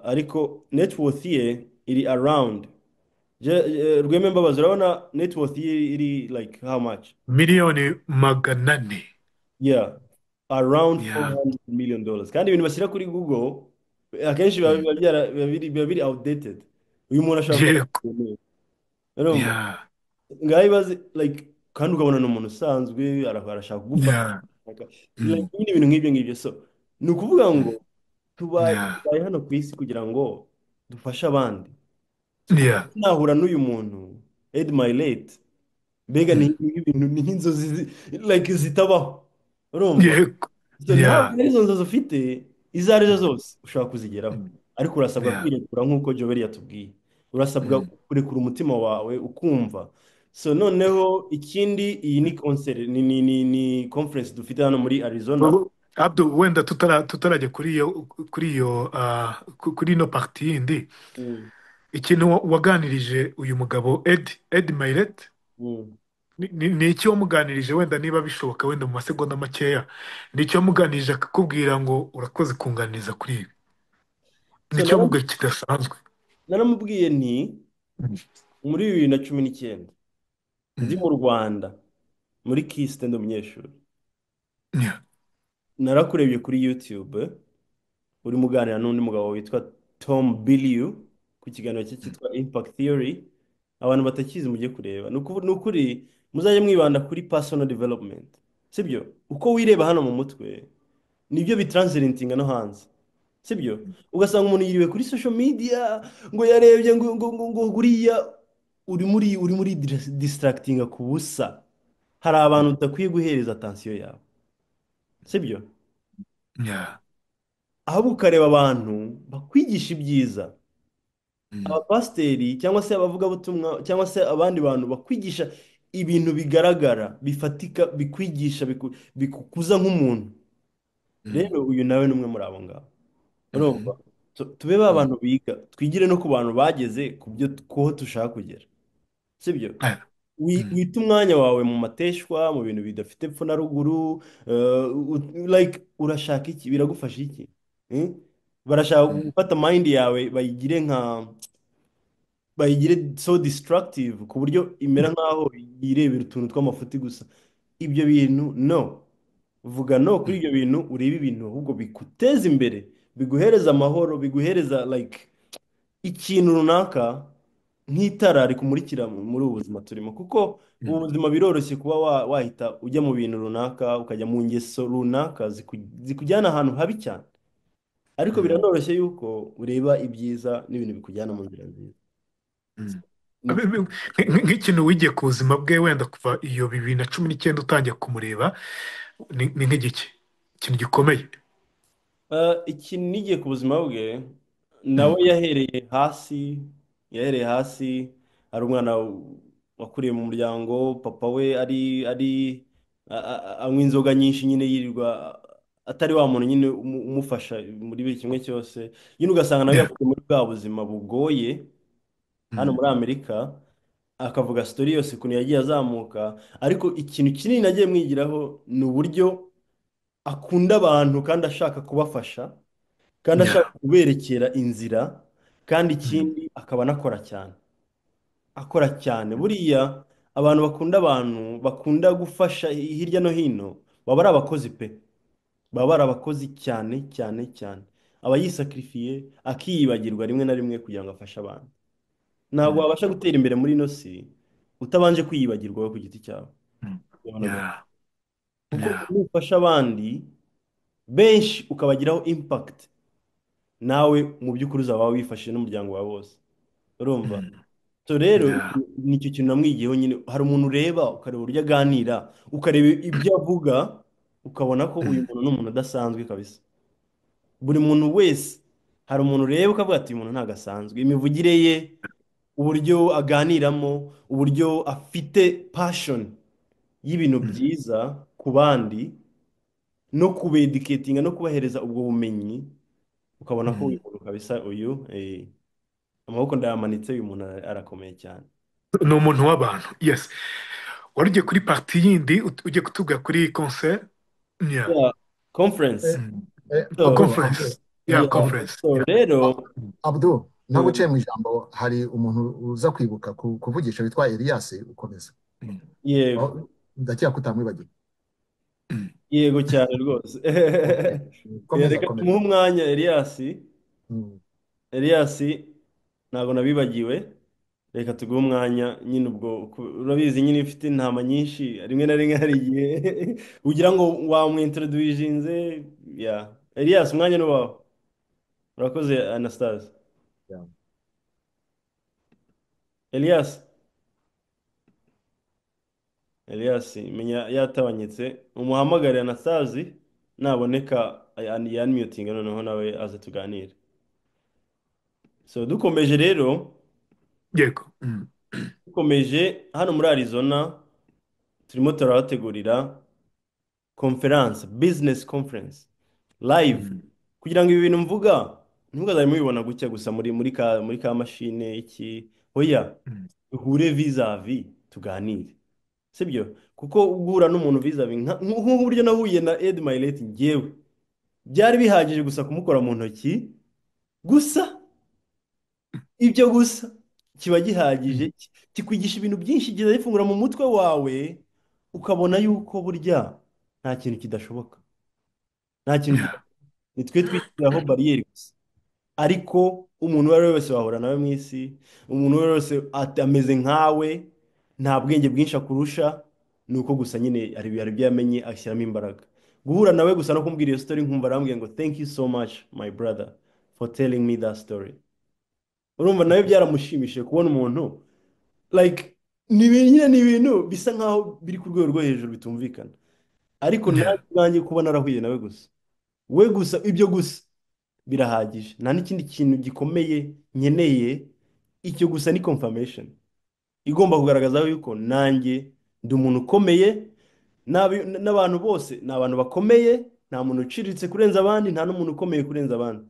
ariko net worth ye iri around Rweme Mbabazi, urabona net worth ye iri like how much? miliyoni 400. Yeah, around Yeah. $400 million. Kandi ibintu bashyira kuri Google akenshi biba biri outdated. Uyu muntu ashaka Yego. urumva, Yeah. ngaho ibaze like, kandi ukabona ni umuntu usanzwe arashaka kugufasha, Yeah. like nyine ibintu nk'ibyo ngibyo. So ni ukuvuga ngo Yeah. tubaye hano ku isi kugira ngo dufashe abandi. Yeah. Nahura n'uyu muntu Ed Mylett, mbega ni ibintu, ni nk'inzozi like zitabaho, urumva. Yego. So Yeah. ntabwo izo nzozi ufite izo ari zo zose ushobora kuzigeraho, ariko urasabwa Yeah. kwirekura nk'uko Joel yatubwiye, urasabwa kurekura umutima wawe ukumva. So noneho ikindi, iyi ni concert, ni conference dufite hano muri Arizona. Abdu, wenda tutarajya kuri ino parti yindi, ikintu waganirije uyu mugabo Ed Mylett, ni iki wamuganirije, wenda niba bishoboka, wenda mu masegonda makeya, ni icyo wamuganirije akakubwira ngo urakoze kunganiriza kuri ibi, ni icyo mubwiye kidasanzwe? Naramubwiye nti muri 2019 ndi mu Rwanda muri Kiste, ndi umunyeshuri. Yeah. Narakurebye kuri YouTube uri muganira n'undi mugabo witwa Tom Bilyeu ku kiganiro cye cyitwa Impact Theory. Abantu batakizi mujye kureba, ni ukuri muzajye mwibanda kuri personal development, sibyo? Uko wireba hano mu mutwe nibyo bitranslatinga no hanze, sibyo? Ugasanga umuntu yiriwe kuri social media ngo yarebye ngo guriya uri muri distractinga ku busa. Hari abantu utakwiye guhereza attention yawe, sibyo? Yeah. Ahubwo ukareba abantu bakwigisha ibyiza, abapasiteri cyangwa se abavugabutumwa cyangwa se abandi bantu bakwigisha ibintu bigaragara bifatika, bikwigisha bikukuza nk'umuntu. Rero uyu nawe ni umwe muri abo ngabo, urumva. Tube ba bantu biga, twigire no ku bantu bageze ku byo kuho dushaka kugera, sibyo? Wita umwanya wawe mu mateshwa, mu bintu bidafite epfo na ruguru. Like urashaka iki? Biragufasha iki? Barashaka gufata mind yawe bayigire so destructive ku buryo imera nk'aho yirebera utuntu tw'amafuti gusa. Ibyo bintu no, vuga no kuri ibyo bintu, urebe ibintu ahubwo biguteza imbere, biguhereza amahoro, biguhereza like ikintu runaka, nk'itara rikumurikira muri ubu buzima turimo. Kuko ubu buzima biroroshye kuba wahita ujya mu bintu runaka, ukajya mu ngeso runaka zikujyana ahantu habi cyane, ariko biranoroshye yuko ureba ibyiza n'ibintu bikujyana mu nzira nziza. Nk'ikintu wigiye ku buzima bwe, wenda kuva iyo 2019 utangiye kumureba, ni nk'igiki ikintu gikomeye? Ikintu nigiye ku buzima bwe, nawe yahereye hasi. Ari umwana wakuriye mu muryango, papa we anywa inzoga nyinshi, nyine yirirwa atari wa muntu nyine umufasha muri buri kimwe cyose. Nyine ugasanga nawe yakuriye muri bwa buzima bugoye hano muri Amerika, akavuga story yose ukuntu yagiye azamuka. Ariko ikintu kinini nagiye mwigiraho ni uburyo akunda abantu kandi ashaka kubafasha, kandi ashaka kuberekera inzira, kandi ikindi akaba akora cyane. Buriya abantu bakunda gufasha hirya no hino baba ari abakozi pe. baba barabakozi cyane cyane cyane, aba yisakirifiye akiyibagirwa rimwe na rimwe kugira ngo afashe abantu. Ntabwo Mm. wabasha gutera imbere muri ino si utabanje kwiyibagirwa wowe ku giti cyawe. Mm. Urabona gute? Yeah. Kuko Yeah. nufasha abandi benshi ukabagiraho impact, nawe mu by'ukuri uzaba wifashije n'umuryango wawe wose. Urumva? Mm. So rero Yeah. nicyo kintu namwigiyeho nyine. Hari umuntu ureba ukareba uburyo aganira, ukareba ibyo avuga, ukabona ko uyu muntu ni umuntu udasanzwe kabisa. Buri muntu wese hari umuntu ureba ukavuga ati uyu muntu ntabwo asanzwe. Imivugire ye, uburyo aganiramo, uburyo afite passion y'ibintu Mm. byiza ku bandi, no kubediketinga no kubahereza ubwo bumenyi, ukabona ko uyu Mm. muntu kabisa, uyu amaboko ndayamanitse, uyu muntu arakomeye cyane. Ni umuntu w'abantu. Yes. Wari ugiye kuri parti yindi ugiye kutubwira kuri concert. Yeah. Yeah, conference. Mm. So, Conference. Yeah, yeah, conference. so Yeah. rero Abdul, ntabwo mm, uciye mu ijambo, hari umuntu uza kwibuka kuvugisha witwa Elias, ukomeza. Mm. yego Ndakeka ko utamwibagiwe. Mm. yego cyane rwose. Okay. Komeza, Reka komeza. tumuhe umwanya Elias. Mm. Elias ntabwo nabibagiwe, reka tuguhe umwanya nyine. Ubwo urabizi nyine ifite intama nyinshi, rimwe na rimwe hari igihe ugira ngo wamwintrodujinze. Ya Elias, umwanya ni wawe. Urakoze Anastase. Yeah. Elias, Elias menya yatabanyitse, umuhamagare Anastase, naboneka yanmutinga noneho nawe aze tuganire. So dukomeje rero, Yego. Mm. dukomeje hano muri Arizona, turimo turabategurira conference, business conference live, Mm. kugira ngo ibi bintu mvuga ntimukazajye mubibona gutya gusa muri ka mashine iki. Oya, Mm. duhure vis-a-vis tuganire, sibyo? Kuko guhura n'umuntu vis-a-vis nk'uburyo nahuye na Ed Milet, ngewe byari bihagije gusa kumukora mu ntoki gusa. Ibyo gusa kiba gihagije, Mm. kikwigisha ibintu byinshi, kigenda gifungura mu mutwe wawe, ukabona yuko burya nta kintu kidashoboka, nta kintu Yeah. ni twe twishyiraho bariyeri gusa. Ariko umuntu uwo ari we wese wahura nawe mu isi, umuntu uwo ari we wese ameze nkawe, nta bwenge bwinshi akurusha, ni uko gusa nyine hari ibyo yamenye ashyiramo imbaraga. Guhura nawe gusa no kumbwira iyo story, nkumva arambwira ngo thank you so much my brother for telling me that story. Urumva nawe byaramushimishije kubona umuntu like, ni ibintu bisa nkaho biri ku rwego rwo hejuru bitumvikana, ariko Yeah. nanjye ubwanjye kuba narahuye nawe gusa, we gusa, ibyo gusa birahagije. Nta n'ikindi kintu gikomeye nkeneye, icyo gusa ni confirmation igomba kugaragaza yuko nanjye ndi umuntu ukomeye. N'abantu bose ni abantu bakomeye, nta muntu uciriritse kurenza abandi, nta n'umuntu ukomeye kurenza abandi.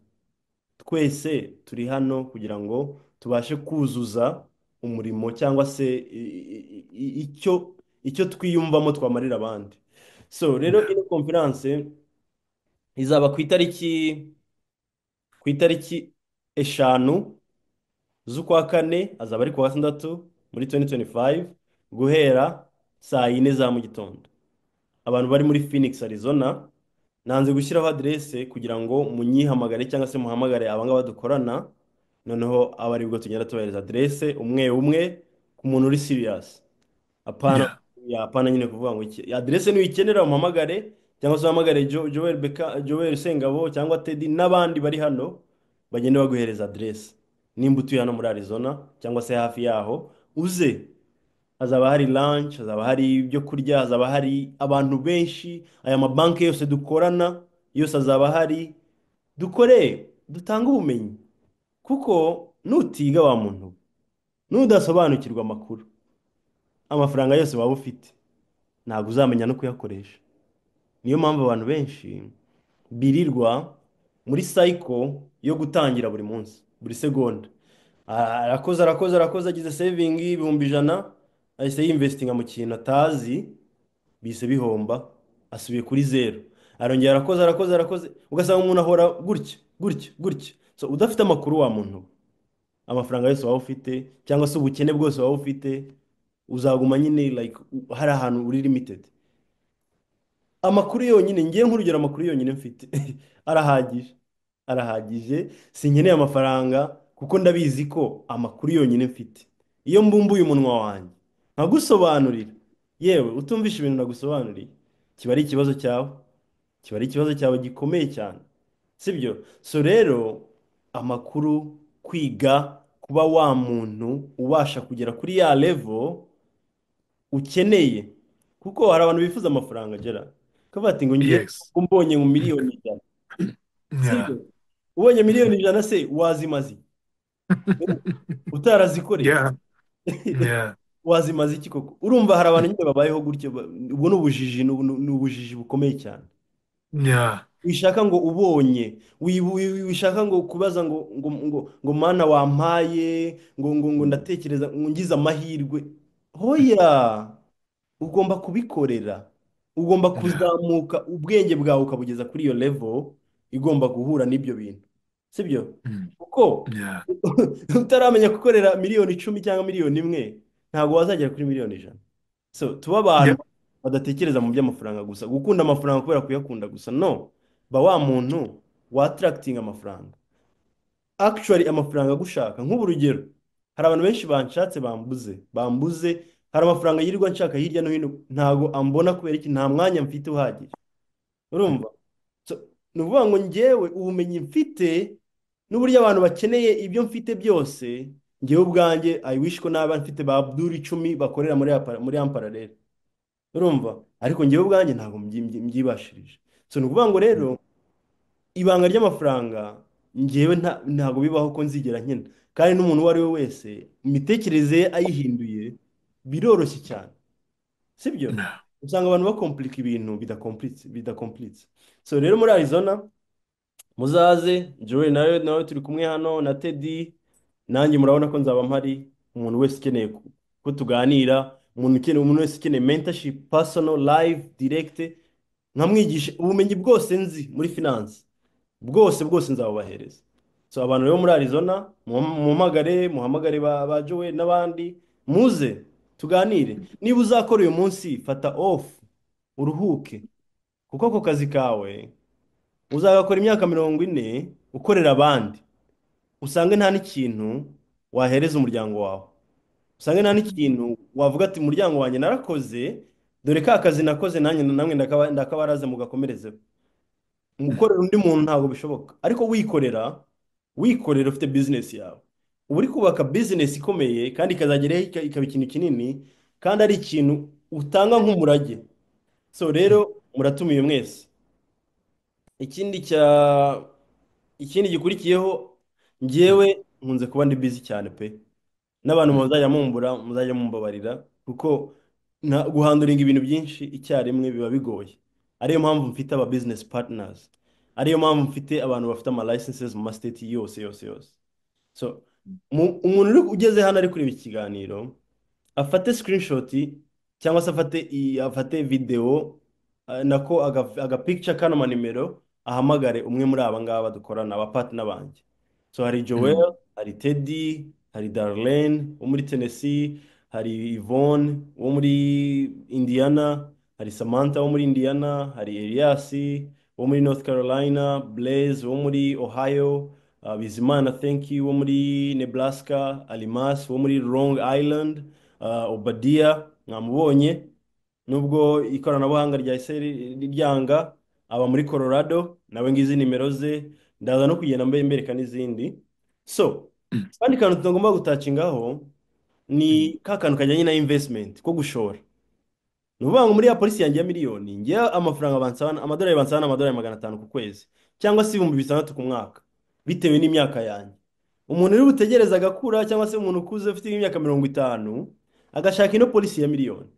Twese turi hano kugira ngo tubashe kuzuza umurimo, cyangwa se icyo twiyumvamo twamarira abandi. So rero Yeah. ino conference izaba ku itariki 5 z'ukwa kane, azaba ari ku wa gatandatu muri 2025, guhera saa 4 za mu gitondo. Abantu bari muri Phoenix, Arizona, nanze gushyiraho aderese kugira ngo munyihamagare cyangwa se muhamagare abangaba dukorana, noneho aba aribwo tugenda tubahereza aderese umwe umwe ku muntu uri serious. Apana, Yeah. apana nyine kuvuga ngo aderese niyikenera umuhamagare, cyangwa se uhamagare Joel Sengabo cyangwa Teddy n'abandi bari hano, bagende baguhereza aderese. Nimba utuye hano muri Arizona cyangwa se hafi yaho, uze. Hazaba hari lunch, hazaba hari ibyo kurya, hazaba hari abantu benshi, aya mabanki yose dukorana yose azaba ahari. Dukore, dutange ubumenyi, kuko nutiga wa muntu, nudasobanukirwa amakuru, amafaranga yose waba ufite ntabwo uzamenya no kuyakoresha. Niyo mpamvu abantu benshi birirwa muri cycle yo gutangira buri munsi, buri segonda. Arakoze agize saving ibihumbi 100, ahise yinvestinga mu kintu atazi, bise bihomba, asubiye kuri zero. Arongera arakoze, ugasanga umuntu ahora gutya. So udafite amakuru wa muntu, amafaranga yose waba ufite cyangwa se ubukene bwose waba ufite, uzaguma nyine like hari ahantu uri limited. amakuru yonyine ngiye nk'urugero, amakuru yonyine mfite arahagije, arahagije. sinkeneye amafaranga kuko ndabizi ko amakuru yonyine mfite, iyo mbumbuye umunwa wanjye nkagusobanurira, yewe utumvishe ibintu nagusobanuriye, kiba ari ikibazo cyawe, kiba ari ikibazo cyawe gikomeye cyane, sibyo? So rero amakuru, kwiga, kuba wa muntu ubasha kugera kuri ya level ukeneye, kuko hari abantu bifuza amafaranga agera kavuga ati ngo ngiye Yes. mbonye mu miliyoni ijana, Yeah. sibyo? ubonye miliyoni ijana se wazimaze iki? utarazikoreye Yeah. Yeah. wazimaze iki koko? Urumva hari abantu nyine babayeho gutyo, ubwo ni ubujiji, ni ubujiji bukomeye cyane. Yeah. wishaka ngo ubonye, wishaka ngo kubaza ngo mana wampaye, ngo ndatekereza ngo ngize amahirwe, hoya, ugomba kubikorera, ugomba Yeah. kuzamuka ubwenge bwawe ukabugeza kuri iyo level igomba guhura n'ibyo bintu, sibyo? Mm. kuko Yeah. utaramenya gukorera miliyoni 10 cyangwa miliyoni 1 ntabwo wazagera kuri miliyoni 100. So tuba Yeah. abantu badatekereza mu by'amafaranga gusa, gukunda amafaranga kubera kuyakunda gusa, no, ba wa muntu wa attracting amafaranga, actually amafaranga agushaka. Nk'ubu urugero, hari abantu benshi banshatse bambuze, hari amafaranga yirirwa nshaka hirya no hino, ntago ambona kubera iki? Nta mwanya mfite uhagije, urumva? So, ni ukuvuga ngo njyewe ubumenyi mfite n'uburyo abantu bakeneye ibyo mfite byose, njyewe ubwanjye I wish ko naba mfite ba Abdul 10 bakorera muri Amparalel, urumva? Ariko njyewe ubwanjye ntabwo mbyibashirije. So ni ukuvuga ngo rero ibanga ry'amafaranga njyewe ntabwo bibaho ko nzigera nkena, kandi n'umuntu uwo ari we wese imitekerereze ye ayihinduye biroroshye cyane, sibyo? Yeah. usanga abantu bakomplika ibintu bidakomplitse. So rero muri Arizona muzaze, Joel nawe turi kumwe hano na Teddy, nanjye murabona ko nzaba mpari. Umuntu wese ukeneye ko tuganira, umuntu wese ukeneye mentorship personal live direct, nkamwigisha ubumenyi bwose nzi muri finance, bwose nzabubahereza. So abantu rero muri Arizona muhamagare ba Joel n'abandi, muze tuganire. Niba uzakora uyu munsi, fata off uruhuke, kuko ako kazi kawe uzagakora imyaka 40 ukorera abandi, usange nta n'ikintu wahereza umuryango wawe, usange nta n'ikintu wavuga ati umuryango wanjye narakoze, dore ka kazi nakoze nanjye namwe ndakabaraze mugakomerezeho. Gukorera undi muntu ntabwo bishoboka, ariko wikorera ufite business yawe, uba uri kubaka business ikomeye kandi ikazageraho ikaba ikintu kinini, kandi ari ikintu utanga nk'umurage. So rero muratumiye mwese. ikindi gikurikiyeho, njyewe nkunze kuba ndi busy cyane pe, n'abantu muzajya mumbabarira, kuko guhanduringa ibintu byinshi icyarimwe biba bigoye. Ariyo mpamvu mfite aba business partners, ariyo mpamvu mfite abantu bafite ama licenses mu state yose. So umuntu ugeze hano ari kureba ikiganiro, afate screenshot cyangwa se afate video, nako agapicture kano manimero, ahamagare umwe muri aba ngaba dukorana, aba partner banjye. So hari Joel, hari Teddy, hari Darlene wo muri Tennessee, hari Yvonne wo muri Indiana, hari Samantha wo muri Indiana, hari Elias wo muri North Carolina, Blaze wo muri Ohio, Bizimana thank you wo muri Nebraska, Alimas wo muri Long Island, Obadia mwamubonye nubwo ikoranabuhanga rya ryanga, aba muri Colorado, nawe ngizi nimero ze, ndaza no kugenda mbereka n'izindi. So kandi kantu tutagomba gutacingaho ni ka kantu kajyanye na investment ko gushora. Ni ukuvuga ngo muri ya polisi yanjye ya miliyoni, ngiye amafaranga bansana, amadolari bansana amadolari 500 ku kwezi, cyangwa se 6,000 ku mwaka, bitewe n'imyaka yanjye. Umuntu uri butegereza agakura, cyangwa se umuntu ukuze ufite imyaka 50 agashaka ino polisi ya miliyoni,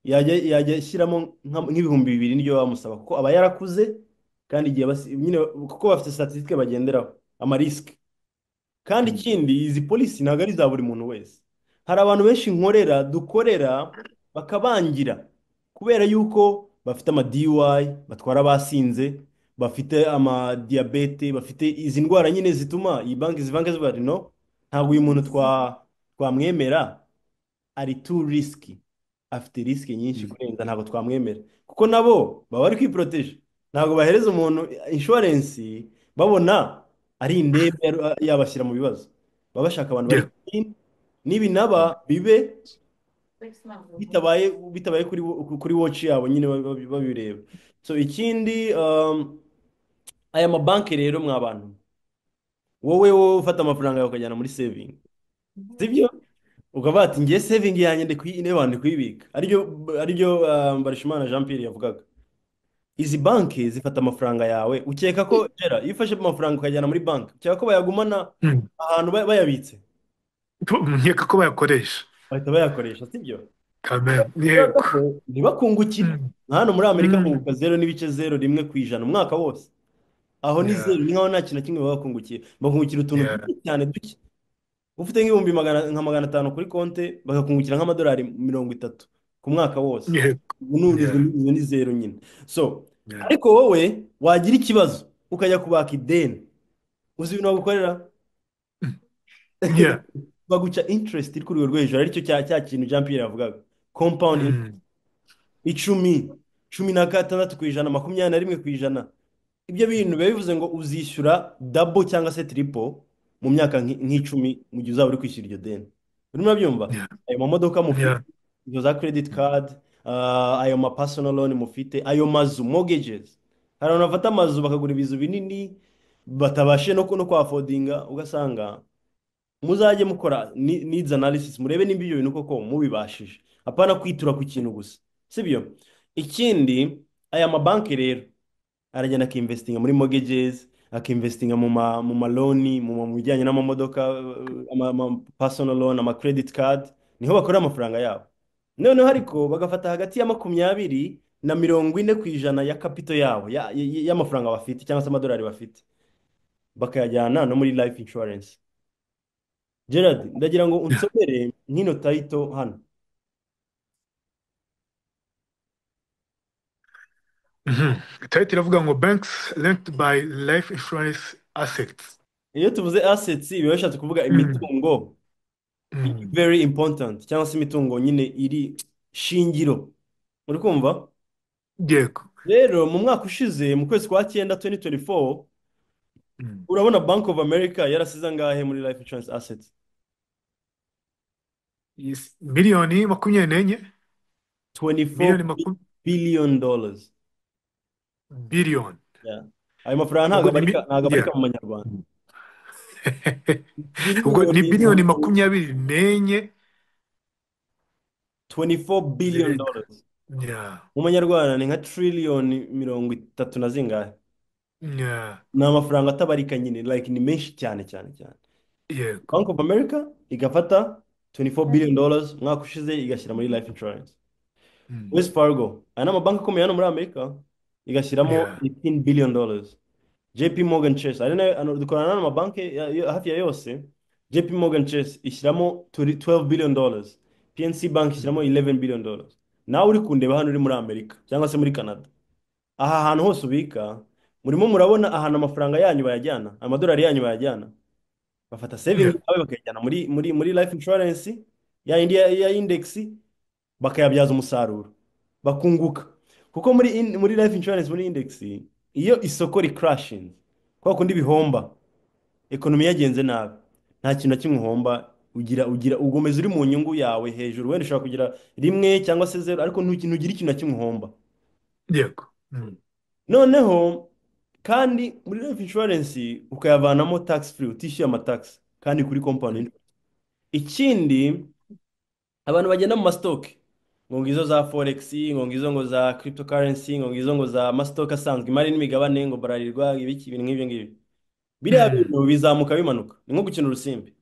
yajya ashyiramo nk'ibihumbi 2,000 niryo bamusaba, kuko aba yarakuze, kandi igihe nyine kuko bafite statistique bagenderaho amarisike. Kandi ikindi, izi polisi ntabwo ari za buri muntu wese. Hari abantu benshi dukorera bakabangira kubera yuko bafite ama DUI, batwara basinze, bafite ama diabete, bafite izi ndwara nyine zituma iyi banki zivuga no, ntabwo uyu muntu twamwemera, ari too risky, afite risike nyinshi kurenza, ntabwo twamwemera kuko nabo baba bari kwiporoteje. Ntabwo bahereza umuntu inshuwarensi babona ari indembe yabashyira mu bibazo. Baba bashaka abantu bari Yeah. clean, n'ibinaba bibe bitabaye kuri watch yabo nyine babireba. So ikindi aya mabanki rero mwa bantu, wowe ufata amafaranga yawe ukajyana muri saving, sibyo? Ukavuga ati ngiye saving yanjye ndi kuyibika, aribyo Mbarushimana Jean Pierre yavugaga. Izi banki zifata amafaranga yawe, ukeka ko gera iyo ufashe amafaranga ukajyana muri banki, ukeka ko bayagumana Mm. ahantu bayabitse, Nkeka ko bayakoresha. bahita bayakoresha, sibyo? Amen. Kubera Yego. ko ntibakungukire. Mm. Nka hano muri Amerika Mm. bunguka 0,01% umwaka wose. Aho ni Yeah. zeru, ni nkaho nta kintu na kimwe baba bakungukiye. Bakungukira utuntu Yeah. duke cyane duke. Ufite nk'ibihumbi nka 500 kuri konte, bakakungukira nk'amadolari 30 ku mwaka wose. Yego. Izo Yeah. ni zeru nyine. So Yeah. ariko wowe wagira ikibazo ukajya kubaka ideni, uzi ibintu bagukorera? Yeah. Baguca interest iri ku rwego rwo hejuru, aricyo cya kintu Jean Pierre yavugaga, compound interest. Mm. 16%, 21%. Ibyo bintu biba bivuze ngo uzishyura double cyangwa se triple mu myaka nk'icumi mu gihe uzaba uri kwishyura iryo deni. Urimo urabyumva? Yeah. Ayo mamodoka mufite, Yeah. izo za credit card, ayo ma personal loan mufite, ayo mazu mortgages. Hari abantu bafata amazu bakagura ibizu binini batabashe no kwafodinga, ugasanga muzajye mukora needs analysis, murebe nimba ibyo bintu koko mubibashije, apana kwitura ku kintu gusa, sibyo? Ikindi, aya mabanki rero aragenda akiinvestinga muri mortgages, akiinvestinga mu maloni, mu bijyanye n'amamodoka, ama personal loan, ama credit card, niho bakorera amafaranga yabo. Noneho ariko bagafata hagati ya 20 na 40% ya capital yabo y'amafaranga bafite cyangwa se amadolari bafite, bakayajyana no muri life insurance. Gerard, ndagira ngo unsomere nk'ino title hano. Title iravuga ngo banks linked by life insurance assets. Iyo tuvuze assets biba bishatse kuvuga Mm. imitungo Mm. very important, cyangwa se imitungo nyine iri shingiro. Uri kumva? Yego. Rero mu mwaka ushize mu kwezi kwa 9 2024, Mm. urabona Bank of America yarasize angahe muri life insurance assets? Yes. Miliyoni 24 24 miliyoni billion dollars. billion. Yeah. Ayo mafaranga Ubwo ntabwo ni abarika yeah. mu manyarwanda. Ubwo ni biliyoni Billion 24 24 billion zirenga. dollars. Yeah. Mu manyarwanda ni nka trillion 30 na zingahe. Yeah. Ni amafaranga atabarika nyine, like ni menshi cyane cyane cyane. Yego. Bank of America igafata 24 billion dollars mwaka ushize igashyira muri life insurance. Mm. Wells Fargo, aya ni amabanki akomeye hano muri Amerika, igashyiramo Yeah. 18 billion dollars. JP Morgan Chase, ari nayo dukorana n'amabanki hafi ya yose. JP Morgan Chase ishyiramo 12 billion dollars. PNC Bank ishyiramo 11 billion dollars. Nawe uri kundeba hano uri muri Amerika cyangwa se muri Canada, aha hantu hose ubika, murimo murabona ahantu amafaranga yanyu bayajyana, amadolari yanyu bayajyana. Bafata saving Yeah. yawe bakayajyana muri life insurance ya index, bakayabyaza umusaruro, bakunguka. Kuko muri life insurance, muri index, iyo isoko crashing, kwa kundi bihomba, ekonomi yagenze nabi, nta kintu na kimwe uhomba, ugomeza uri mu nyungu yawe hejuru. Wenda ushobora kugira 1 cyangwa se 0, ariko ntugira ikintu na kimwe uhomba. Yego. Mm. Noneho kandi muri life insurance ukayavanamo tax free, utishyuye amatax kandi kuri compound interest. Ikindi, abantu bagenda mu mastoke, ngo ngizo za forex, ngo ngizo ngo za cryptocurrency, ngo ngizo ngo za mastoke asanzwe, imari n'imigabane, ngo bararirwa ibiki ibintu nk'ibyo ngibyo. Biriya Mm. bintu bizamuka bimanuka, ni nko gukina urusimbi.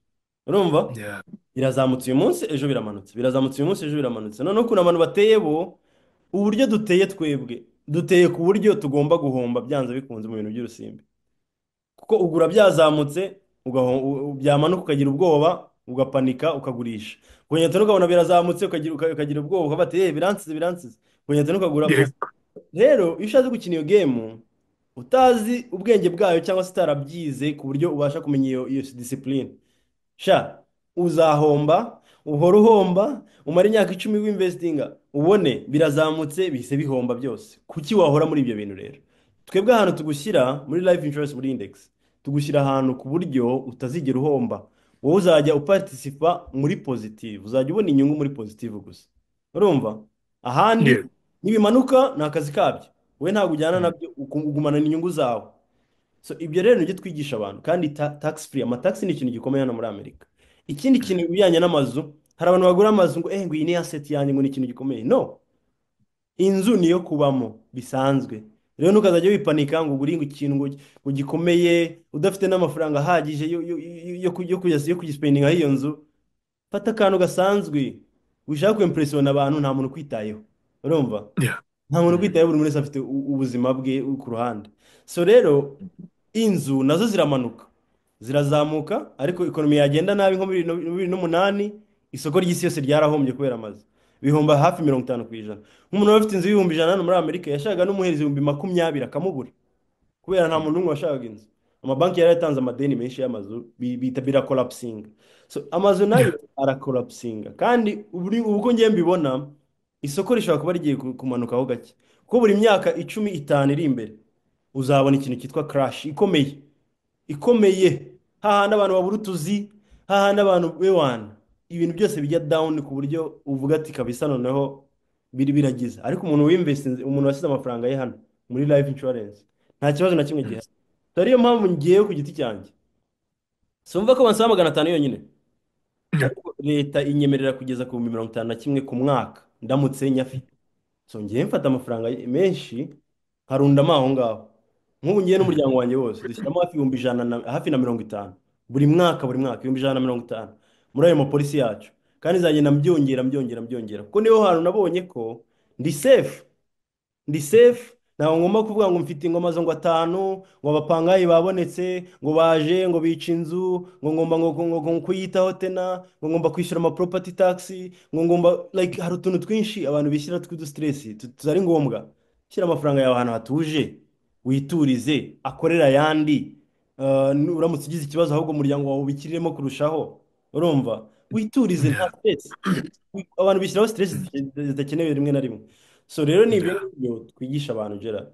Urumva? Yeah. Birazamutse uyu munsi ejo biramanutse, birazamutse uyu munsi ejo biramanutse. Noneho ukuntu abantu bateye bo, uburyo duteye twebwe, duteye ku buryo tugomba guhomba byanze bikunze mu bintu by'urusimbi. Kuko ugura byazamutse, byamanuka ukagira ubwoba, ugapanika, ukagurisha. Kugenda ukabona birazamutse, ukagira ubwoba, ukavuga ati biransize. Kugenda ukagura. Yego. Rero iyo ushatse gukina iyo game utazi ubwenge bwayo cyangwa se utarabyize ku buryo ubasha kumenya iyo discipline, uzahomba, uhora uhomba, umara imyaka 10 w'investinga, ubone birazamutse bihise bihomba byose. Kuki wahora muri ibyo bintu rero? Twebwe ahantu tugushyira muri life insurance muri index, tugushyira ahantu ku buryo utazigera uhomba. Wowe uzajya uparticipa muri positive, uzajya ubona inyungu muri positive gusa. Urumva? Ahandi Yeah. nibimanuka ni akazi kabyo, wowe ntabwo ujyana nabyo, ugumana inyungu zawe. So ibyo rero nibyo twigisha abantu, kandi tax free, amataxi ni ikintu gikomeye hano muri Amerika. Ikindi kintu bijyanye n'amazu, hari abantu bagura amazu ngo ngo iyi ni asset yanjye, ngo ni ikintu gikomeye. No, inzu niyo kubamo bisanzwe. Rero ntukazajya wipanika ngo ugure ngo ikintu ngo gikomeye udafite n'amafaranga ahagije yo kugispendinga iyo nzu. Fata akantu gasanzwe wishaka kwimpressiona abantu, nta muntu kwitayeho. Urumva? Yeah. Nta muntu kwitayeho, buri wese afite ubuzima bwe ku ruhande. So rero inzu nazo ziramanuka zirazamuka, ariko ekonomi yagenda nabi nko muri 2008, isoko ry'isi yose ryarahombye kubera amazu, bihomba hafi 50%. Nk'umuntu wari ufite inzu y'ibihumbi 100 hano muri Amerika yashakaga n'umuhereza 20,000 akamubura, kubera nta muntu n'umwe washakaga inzu. Amabanki yari yatanze amadeni menshi y'amazu, bita birakolapsinga. So amazu nayo arakolapsinga, kandi ubu uko ngiye mbibona, isoko rishobora kuba rigiye kumanukaho gake, kuko buri myaka 10-5 iri imbere uzabona ikintu cyitwa crash ikomeye ikomeye, hahandi abantu babura utuzi, hahandi abantu bewana ibintu byose bijya down ku buryo uvuga ati kabisa noneho biragiza. Ariko umuntu wasize amafaranga ye hano muri life insurance nta kibazo na kimwe gihari. Ariyo mpamvu ngiyeyo ku giti cyanjye sumva ko bansaba 500 yonyine, ariko leta inyemerera kugeza ku 51 ku mwaka ndamutse nyafite. So ngiye mfata amafaranga menshi nkarundamo aho ngaho. Nk'ubu ngiye n'umuryango wanjye wose dushyiramo hafi 150 buri mwaka, 150 muri ayo mapolisi yacu, kandi nzagenda mbyongera, kuko niho hantu nabonye ko ndi safe. Ntabwo ngomba kuvuga ngo mfite ingoma zo ngo 5, ngo abapangayi babonetse, ngo baje, ngo bica inzu, ngo ngomba ngo kuyitaho tena, ngo ngomba kwishyura ama property tax, ngo ngomba like hari utuntu twinshi abantu bishyira tw'udustress tutari ngombwa. Shyira amafaranga yawe ahantu hatuje, witurize, akorera ayandi. Uramutse ugize ikibazo ahubwo umuryango wawe ubikiriremo kurushaho. Urumva? Witurize, nta stress. Abantu bishyiraho stress zidakenewe rimwe na rimwe. So rero ni ibyo ngibyo twigisha abantu, Gerard.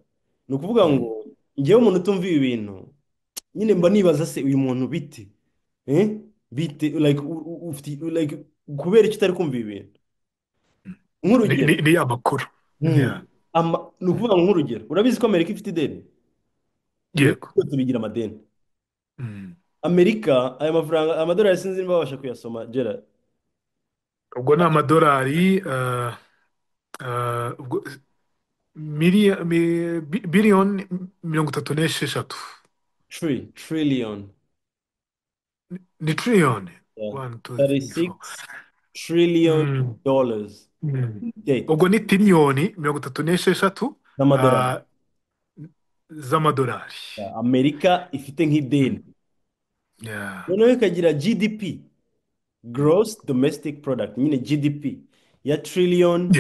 Ni ukuvuga ngo ngewe umuntu utumva ibi bintu nyine mba nibaza se uyu muntu bite bite like like kubera icyo utari kumva ibi bintu. Nk'urugero ni amakuru. Yeah. Ni ukuvuga ngo nk'urugero, urabizi ko Amerika ifite ideni? Yego. Tubigira amadeni. Amerika aya mafaranga amadolari sinzi niba babasha kuyasoma, Gerard. Ubwo ni amadolari biliyoni 36. Trillion. Ni trillion. Yeah. 1 2 3 36 trillion dollars. Ubwo ni tiriyoni 36 z'amadolari. Z'amadolari. Amerika ifite nk'ideni. Noneho ikagira GDP, gross domestic product, nyine GDP ya trillion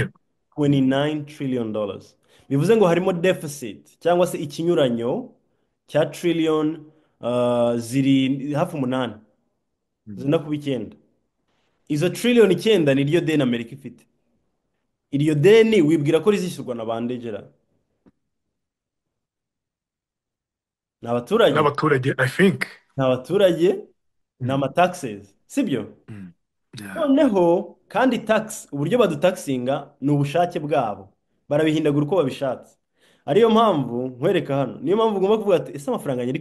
29 trillion dollars. Bivuze ngo harimo deficit cyangwa se ikinyuranyo cya trillion ziri hafi 8, zenda kuba 9. Izo trillion 9 ni ryo deni Amerika ifite. Iryo deni wibwira ko rizishyurwa na bande, Gerard? N'abaturage, I think. N'abaturage, ni amataxes, sibyo? Noneho kandi tax, uburyo badutaxinga ni ubushake bwabo, barabihindagura uko babishatse. Ariyo mpamvu nkwereka hano, niyo mpamvu ugomba kuvuga ati ese amafaranga yanjye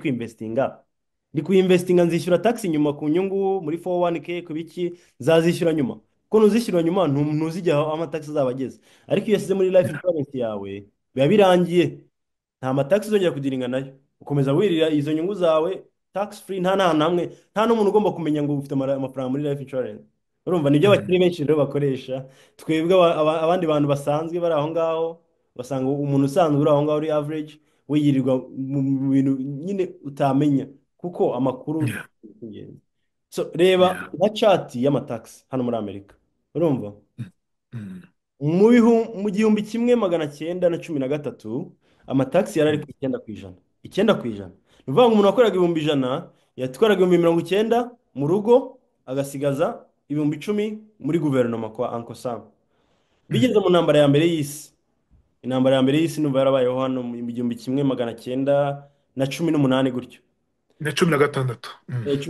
ndi kuinvestinga nzishyura tax nyuma ku nyungu muri 401k kubiki nzazishyura nyuma, ko nuzishyura nyuma ntuzijya aho amatax azaba ageze. Ariko iyo yasize muri life insurance yawe biba birangiye, nta matax uzongera kudiringa nayo, ukomeza wirira izo nyungu zawe tax free, nta n'umuntu ugomba kumenya ngo ufite amafaranga muri life insurance. Urumva nibyo abakiri benshi rero bakoresha. Twebwe abandi bantu basanzwe bari aho ngaho basanga umuntu usanzwe uri aho ngaho uri average wiyirirwa mu bintu nyine utamenya, kuko amakuru y'ingenzi. So reba nka chart y'amatax hano muri Amerika. Urumva? Mu 1913 amatax yari ari ku 9%. 9%. Ni ukuvuga ngo umuntu wakoraga 100,000 yatwaraga 90 mu rugo, agasigaza 10,000 muri guverinoma kwa Uncle Sam. bigeze mu ntambara ya mbere y'isi. Intambara ya mbere y'isi numva yarabayeho hano mu 1918 gutyo. na 16. Cumi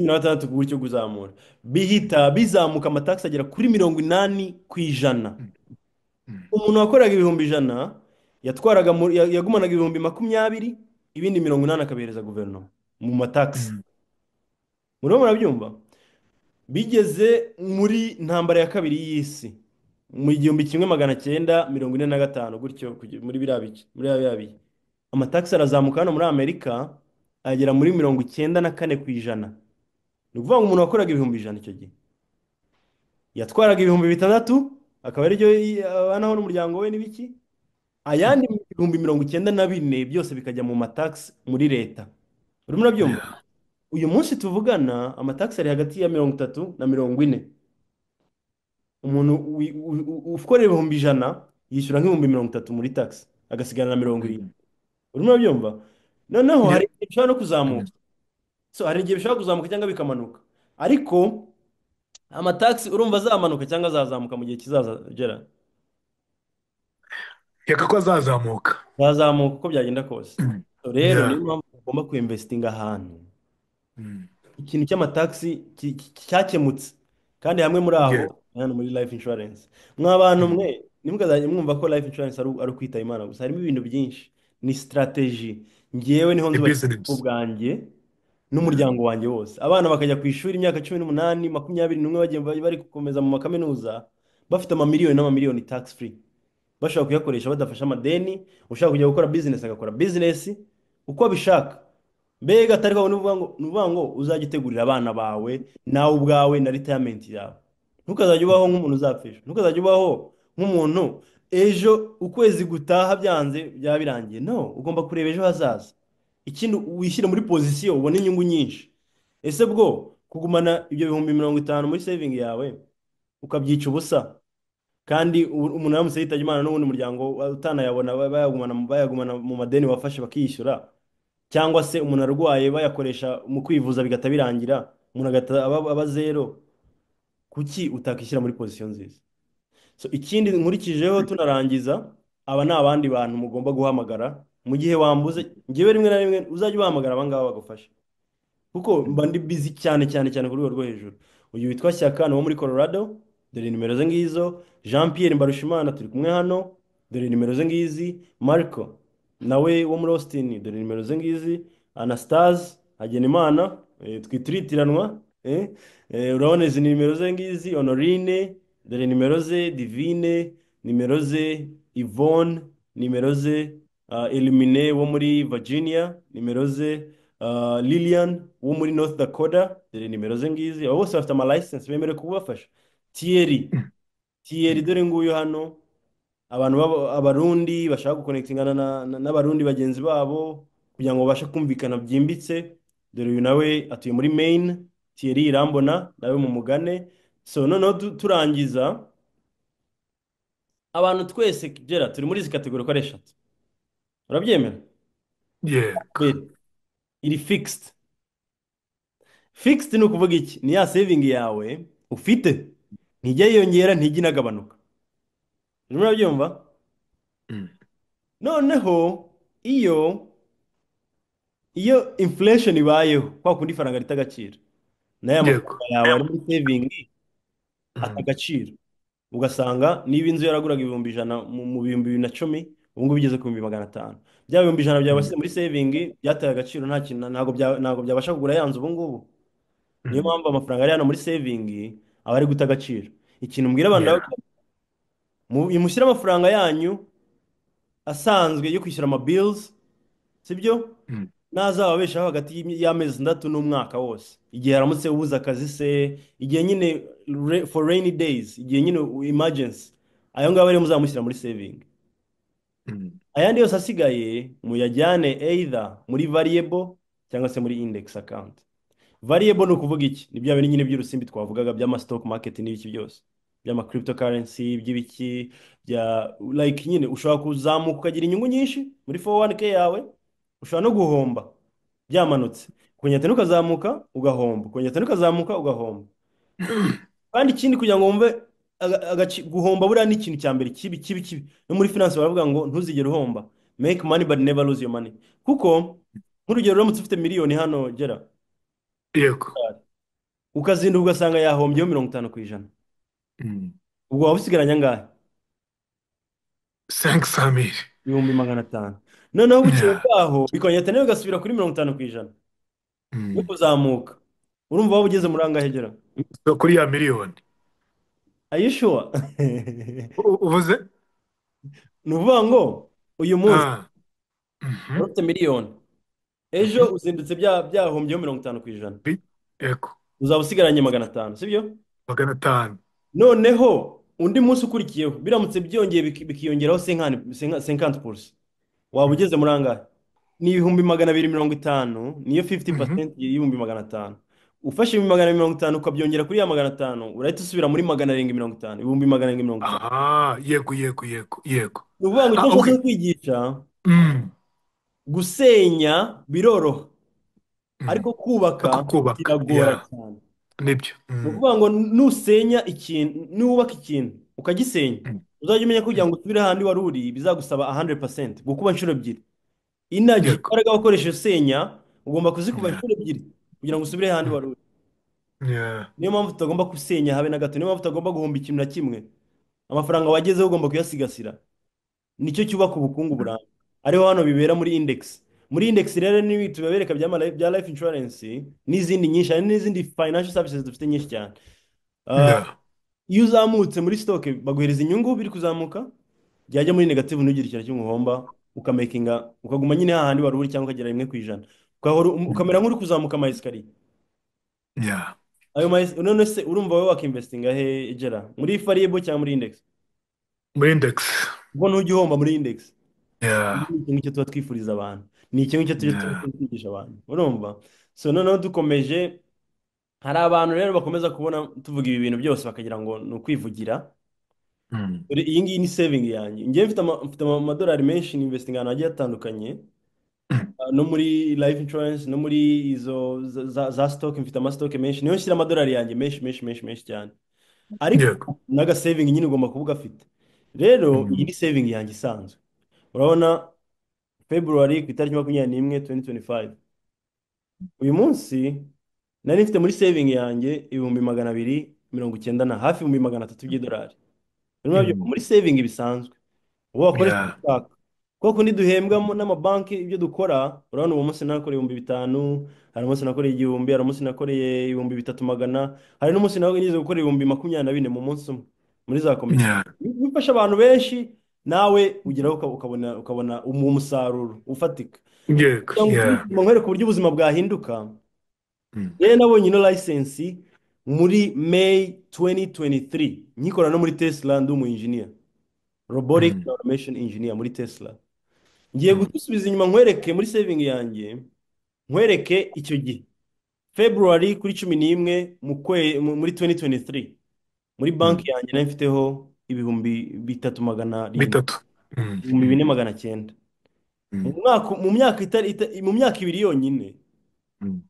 na gatandatu gutyo kuzamura, bihita bizamuka amatagisi agera kuri 80%. Umuntu wakoraga ibihumbi 100 yagumanaga ibihumbi 20, ibindi 80 akabihereza guverinoma mu matagisi. Muriho murabyumva? Bigeze muri ntambara ya kabiri y'isi mu 1945 gutyo, muri biriya bihe amatagisi arazamuka hano muri Amerika agera muri 94%. Ni ukuvuga ngo umuntu wakoraga ibihumbi 100 icyo gihe yatwaraga ibihumbi 6, akaba aribyo abanaho n'umuryango we n'ibiki, ayandi ibihumbi 94 byose bikajya mu matagisi muri leta. Urimo urabyumva? Uyu munsi tuvugana amatagisi ari hagati ya 30 na 40. Umuntu ukorera ibihumbi 100 yishyura nk'ibihumbi 30 muri tax, agasigana na 70. Urimo urabyumva? Noneho hari igihe bishobora no kuzamuka. Hari igihe bishobora kuzamuka cyangwa bikamanuka, ariko amatagisi urumva azamanuka cyangwa azazamuka mu gihe kizaza gera? Yaka ko azazamuka. Azazamuka uko byagenda kose. Rero niyo mpamvu ugomba kuinvestinga ahantu ikintu cy'amatagisi cyakemutse, kandi hamwe muri aho hano muri life insurance. Mw'abantu mwe nimukazajya mwumva ko life insurance ari ukwita Imana gusa, harimo ibintu byinshi, ni strategy. Ngewe niho nzuba ubwanjye n'umuryango wanjye wose, abana bakajya ku ishuri imyaka 18, 21 bagiye bari gukomeza mu makaminuza bafite amamiliyoni n'amamiliyoni tax free, bashobora kuyakoresha badafashe amadeni. Ushaka kujya gukora business agakora business uko abishaka. Mbega atari ko nuvuga ngo uzajya utegurira abana bawe nawe ubwawe na retirement yawe. Ntukazajya ubaho nk'umuntu uzapfisha, ntukazajya ubaho nk'umuntu ejo ukwezi gutaha byanze byaba birangiye. No, ugomba kureba ejo hazaza, ikindi wishyire muri position ubone inyungu nyinshi. Ese bwo kugumana ibyo bihumbi 50 muri saving yawe ukabyica ubusa, kandi umuntu yamuseye yitabye Imana n'ubundi muryango utanayabona bayagumana mu madeni wafashe bakiyishyura, cyangwa se umuntu arwaye bayakoresha mu kwivuza bigata birangira umuntu agata aba zero, kuki utakishyira muri position nziza? Ikindi nkurikijeho tunarangiza, aba ni abandi bantu mugomba guhamagara mu gihe wambuze. Ngewe rimwe na rimwe uzajya ubahamagara abangaba bagufasha, kuko mba ndi busy cyane cyane cyane ku rwego rwo hejuru. Uyu witwa Shyaka ni wo muri Colorado, dore nimero ze ngizo. Jean Pierre Mbarushimana turi kumwe hano, dore nimero ze ngizi. Marco nawe wo muri Austin, dore nimero ze ngizi. Anastase Hagenimana, twitiriranwa, urabona izi nimero ze ngizi. Honorine, dore nimero ze. Divine, nimero ze. Yvonne, nimero ze. Elimine wo muri Virginia, nimero ze. Lilian wo muri North Dakota, dore nimero ze ngizi. Abo bose bafite amalicense bemerewe kubafasha. Thierry dore nguyu hano. Abantu abarundi bashaka guconnectingana n'abarundi bagenzi babo kugira ngo babashe kumvikana byimbitse, dore uyu nawe atuye muri Maine. Thierry Irambona nawe mu mugane. Noneho turangiza, abantu twese gera turi muri izi kategori uko ari 3. Urabyemera? Iri fixed. Fixed ni ukuvuga iki? Ni ya saving yawe ufite ntijya yiyongera ntijya inagabanuka. Murabyumva? Noneho iyo inflation ibayeho, kwa kundi faranga rita agaciro, nayo amafaranga yawe ari muri saving ata agaciro, ugasanga niba inzu yaraguraga ibihumbi 100 mu 2010, ubu ngubu bigeze ku 500. Bya bihumbi 100 byawe wasize muri saving byataye agaciro, nta kintu, ntabwo byabasha kugura ya nzu ubu ngubu. Niyo mpamvu amafaranga ari hano muri saving aba ari guta agaciro. Ikintu mbwira abantu mushyire amafaranga yanyu asanzwe yo kwishyura ama bills, sibyo? Nazababeshaho hagati y'amezi 6 n'umwaka wose, igihe haramutse ubuze akazi se, igihe nyine for rainy days, igihe nyine emergency, ayo ngabo rero muzamushyira muri saving. Ayandi yose asigaye muyajyane either muri variable cyangwa se muri index account. Variable ni ukuvuga iki? Ni bya bintu nyine by'urusimbi twavugaga by'ama stock market n'ibiki byose, by'ama cryptocurrency, by'ibiki bya like nyine ushobora kuzamuka ukagira inyungu nyinshi muri 401k yawe, ushobora no guhomba byamanutse, kunyata nukazamuka ugahomba, kunyata nukazamuka ugahomba. Kandi ikindi kugira ngo wumve guhomba buriya ni ikintu cya mbere kibi kibi kibi. No muri finance baravuga ngo ntuzigere uhomba, make money but never lose your money. Kuko nk'urugero uramutse ufite miliyoni hano gera, yego. ukazinduka ugasanga yahombyeho 50%, Mm. ubwo waba usigaranye angahe? 500 000. 500,000. Noneho bukeye Yeah. bwaho bikongera nawe ugasubira kuri 50% yo Mm. kuzamuka, urumva waba ugeze muri angahe gera? So kuri ya miliyoni Are you sure? uvuze. Ni ukuvuga ngo uyu munsi Ah. Mhm. wari ufite miliyoni, Mhm. ejo uzindutse byahombyeho 50%, Yego. uzaba usigaranye 500, sibyo? 500. Noneho undi munsi ukurikiyeho biramutse byongeye bikiyongeraho 50%, waba ugeze muri angahe? Ni 250,000, niyo Mhm. 50% y'ibihumbi 500. Ufashe 250 ukabyongera kuri ya 500, urahita usubira muri 750, 750. Ah, yego yego yego yego. Ni ukuvuga ngo icyo Ah, nshatse okay. kwigisha, Mm. gusenya biroroha Mm. ariko kubaka Kubaka. biragora Yeah. cyane. Nibyo. Ni Mm. ukuvuga ngo nusenya ikintu, nubaka ikintu ukagisenya, Mm. uzajya umenya ko kugira ngo usubire ahandi wari uri bizagusaba 100%, gukuba inshuro ebyiri. Inaji Yego. imbaraga wakoresheje usenya ugomba kuzikuba Yeah. inshuro ebyiri kugira ngo usubire ahandi Mm. wari uri. Yeah. Niyo mpamvu tutagomba gusenya habe na gato, niyo mpamvu tutagomba guhomba ikintu na kimwe. Amafaranga wagezeho ugomba kuyasigasira, nicyo cyubaka ubukungu burambye. Ariho hano bibera muri index. Muri index rero nibi tubabereka bya life insurance n'izindi nyinshi, hari n'izindi financial services dufite nyinshi cyane. Ah, Yeah. iyo uzamutse muri stock baguhereza inyungu biri kuzamuka, byajya muri negative ntugire ikintu cy'umuhomba, ukamakinga ukaguma nyine hahandi wari uri cyangwa ukagera 1%, ukamera nk'uri kuzamuka ama esikariye. Yeah. Ayo none se urumva wowe wakinvestinga he gera, muri variable cyangwa muri index? Muri index. Ubwo ntujya uhomba muri index. Yeah. Ni ikintu cyo tuba twifuriza abantu, ni ikintu cyo tujya Yeah. twigisha abantu, urumva? So noneho dukomeje, hari abantu rero bakomeza kubona tuvuga ibi bintu byose bakagira ngo ni ukwivugira. Mm. Dore iyi ngiyi ni saving yanjye, njyewe mfite amadolari menshi, ni investing ahantu hagiye hatandukanye. Mm. No muri life insurance, no muri izo za stock, mfite amastock menshi, niyo nshyira amadolari yanjye menshi menshi menshi menshi cyane. Ariko Yego. n'aga saving nyine ugomba kuba ugafite. Rero iyi Mm. ni saving yanjye isanzwe. Urabona February ku itariki 21, 2025, uyu munsi nari mfite muri saving yanjye 290 na hafi 300 by'idolari. Urimo Mm. muri saving bisanzwe ubu wakoresha Yeah. ushaka, kuko kundi duhembwamo n'amabanki ibyo dukora. Urabona uwo munsi nakoreye 5,000, hari umunsi nakoreye 1,000, hari umunsi nakoreye 3,300, hari n'umunsi nawe ngize gukora 24,000 mu munsi umwe muri za komisiyo. Yeah. Bifasha abantu benshi, nawe ugeraho ukabona umusaruro ufatika. Yego. Kugira ngo Yeah. nkwereke uburyo ubuzima bwahinduka. Mm. Rero nabonye ino license muri May 2023, nkikora no muri Tesla, ndi umu engineer, robotic Mm. automation engineer muri Tesla. Ngiye Mm. gusubiza inyuma nkwereke muri saving yanjye, nkwereke icyo gihe February kuri 11 muri 2023, muri Mm. banki yanjye nari mfiteho 3,700, 3. Mm. 4,900 Mm. mu myaka ibiri yonyine. Mm.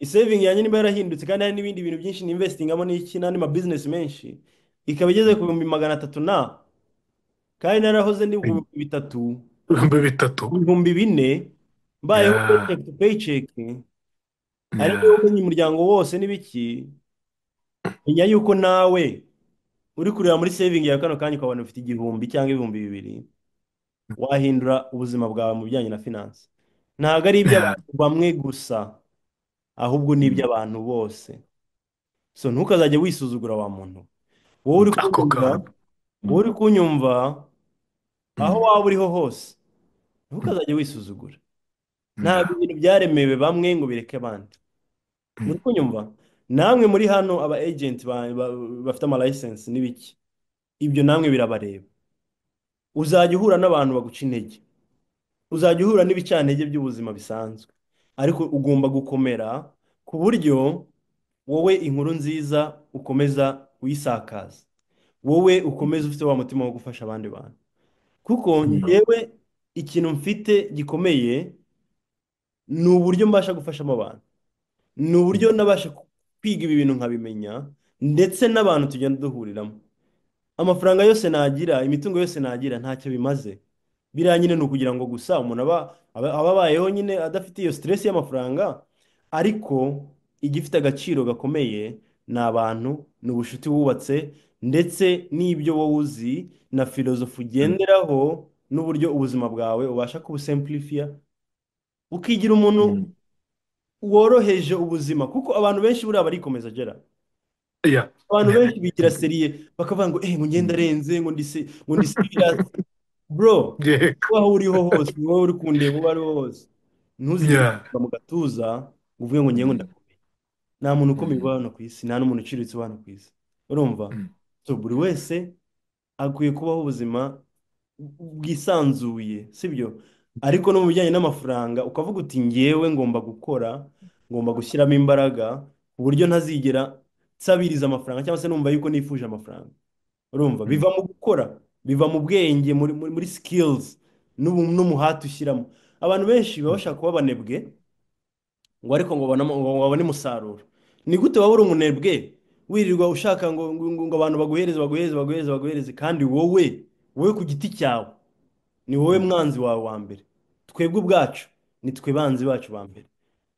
Saving yanjye niba yarahindutse, kandi hari n'ibindi bintu byinshi ninvestingamo n'iki n'andi ma business menshi, ikaba igeze ku 300 kandi narahoze ndi ku Mm. 3,000, 3. 4,000 mbayeho Yeah. paycheck to paycheck, ari wowe Yeah. umenya umuryango wose n'ibiki. Menya yuko nawe uri kureba muri saving yawe kano kanya ukabona ufite 1,000 cyangwa 2,000, wahindura ubuzima bwawe mu bijyanye na finance. Ntabwo ari Yeah. iby'abantu bamwe gusa, ahubwo ni Mm. iby'abantu bose. So ntukazajye wisuzugura wa muntu, wowe uri Ako kunyumva, kantu. wowe uri kunyumva aho Mm. waba uriho hose, Mm. ntukazajye wisuzugura. Ntabwo Yeah. ibintu byaremewe bamwe ngo bireke abandi. Muri Mm. kunyumva? Namwe muri hano aba agent bafite ama license n'ibiki, ibyo namwe birabareba. Uzajya uhura n'abantu baguca intege, uzajya uhura n'ibicantege by'ubuzima bisanzwe, ariko ugomba gukomera ku buryo wowe inkuru nziza ukomeza uyisakaza, wowe ukomeza ufite wa mutima wo gufasha abandi bantu. Kuko Mm. njyewe ikintu mfite gikomeye ni uburyo mbasha gufashamo abantu, ni uburyo nabasha kwiga ibi bintu nkabimenya, ndetse n'abantu tugenda duhuriramo. amafaranga yose nagira, imitungo yose nagira ntacyo bimaze. Biriya nyine ni ukugira ngo gusa umuntu aba abayeho nyine adafite iyo stress y'amafaranga, ariko igifite agaciro gakomeye ni abantu, ni ubucuti wubatse, ndetse n'ibyo wowe uzi na filozofi ugenderaho, n'uburyo ubuzima bwawe ubasha kubusemplifiya, ukigira umuntu woroheje ubuzima, kuko abantu benshi buriya barikomeza agera. Yeah. Abantu Yeah. benshi bigira seriye bakavuga ngo ngo ngenda arenze ngo ndi serious. Bro, Yeah. aho uriho hose, ni wowe uri kundeba uwo ari wo hose, ntuzigere Yeah. kuva mu gatuza ngo uvuge ngo ngewe ndakomeye. Nta muntu ukomeye uba hano ku isi, nta n'umuntu uciriritse uba hano ku isi, urumva? So buri wese akwiye kubaho ubuzima bwisanzuye, sibyo? Ariko no mu bijyanye n'amafaranga ukavuga uti ngewe ngomba gukora, ngomba gushyiramo imbaraga ku buryo ntazigera nsabiriza amafaranga cyangwa se numva yuko nifuje amafaranga. Urumva, biva mu gukora, biva mu bwenge, muri skills n'umuhati ushyiramo. Abantu benshi baba bashaka kuba abanebwe, ngo ariko ngo babone umusaruro. Ni gute waba uri umunebwe wirirwa ushaka ngo abantu baguhereze, kandi wowe ku giti cyawe ni wowe mwanzi wawe wa mbere. Twebwe ubwacu ni twe banzi bacu ba mbere.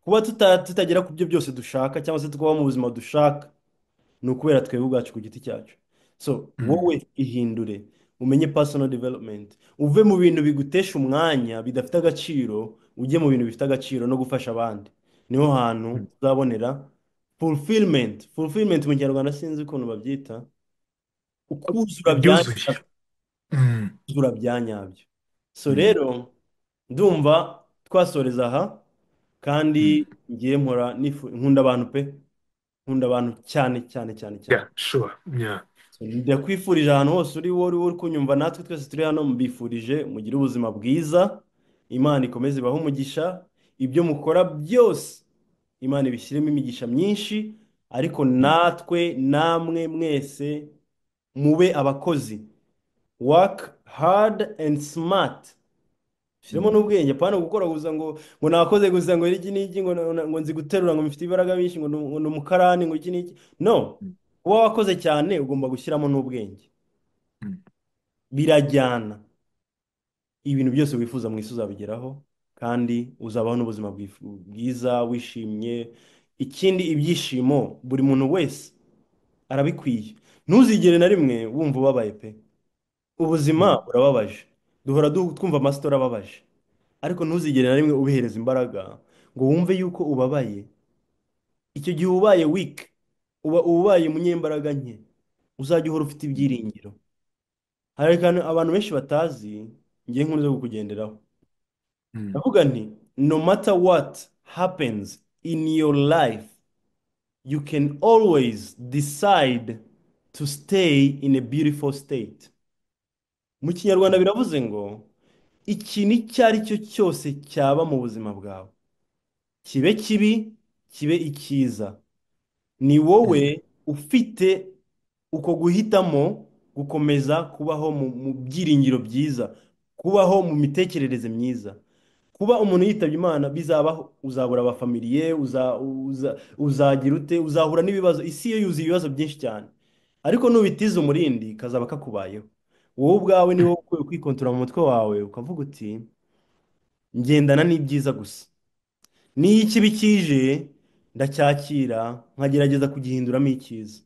Kuba tutagera ku byo byose dushaka cyangwa se tukabaho mu buzima dushaka, ni ukubera twebwe ubwacu ku giti cyacu. So wowe ihindure, umenye personal development, uve mu bintu bigutesha umwanya bidafite agaciro, ujye mu bintu bifite agaciro no gufasha abandi. Niho hantu uzabonera fulfillment. Fulfillment mu Kinyarwanda sinzi ukuntu babyita, ukuzura bya Byuzuye. kuzura bya nyabyo. So rero ndumva twasoreza aha, kandi ngiye nkunda abantu pe, nkunda abantu cyane cyane cyane cyane. Yeah, sure. Yeah. Ndakwifurije ahantu hose uri, wowe uri kunyumva, natwe twese turi hano mbifurije mugire ubuzima bwiza, Imana ikomeze ibahe umugisha, ibyo mukora byose Imana ibishyiremo imigisha myinshi, ariko namwe mwese mube abakozi, work hard and smart, shyiramo n'ubwenge, pana gukora gusa ngo nakoze gusa ngo iki n'iki, ngo nzi guterura, ngo mfite imbaraga nyinshi, ngo ni umukarani, ngo iki n'iki. No, kuba wakoze cyane ugomba gushyiramo n'ubwenge, birajyana. Ibintu byose wifuza mu isi uzabigeraho, kandi uzabaho n'ubuzima bwiza wishimye. Ikindi, ibyishimo buri muntu wese arabikwiye. Ntuzigere na rimwe wumva ubabaye pe. Ubuzima burababaje, duhora twumva amasitora ababaje, ariko ntuzigere na rimwe ubihereza imbaraga ngo wumve yuko ubabaye. Icyo gihe ubaye weak, ubaye umunyembaraga nke, uzajya uhora ufite ibyiringiro. Hari abantu benshi batazi, ngiye nkunze kukugenderaho. Ndavuga nti no matter what happens in your life, you can always decide to stay in a beautiful state. Mu Kinyarwanda biravuze ngo ikintu icyo ari cyo cyose cyaba mu buzima bwawe, kibe kibi kibe icyiza, ni wowe ufite uko guhitamo gukomeza kubaho mu byiringiro byiza, kubaho mu mitekerereze myiza. Kuba umuntu yitabye Imana bizabaho, uzabura abafamiliye, uzagira ute, uzahura n'ibibazo. Isi yo yuzuye ibibazo byinshi cyane, ariko nubitiza umurindi kazaba kakubayeho. Wowe ubwawe ni wowe ukwiye kwikontorora mu mutwe wawe, ukavuga uti ngendana n'ibyiza gusa, n'iyo ikibi kije ndacyakira, nkagerageza kugihinduramo icyiza.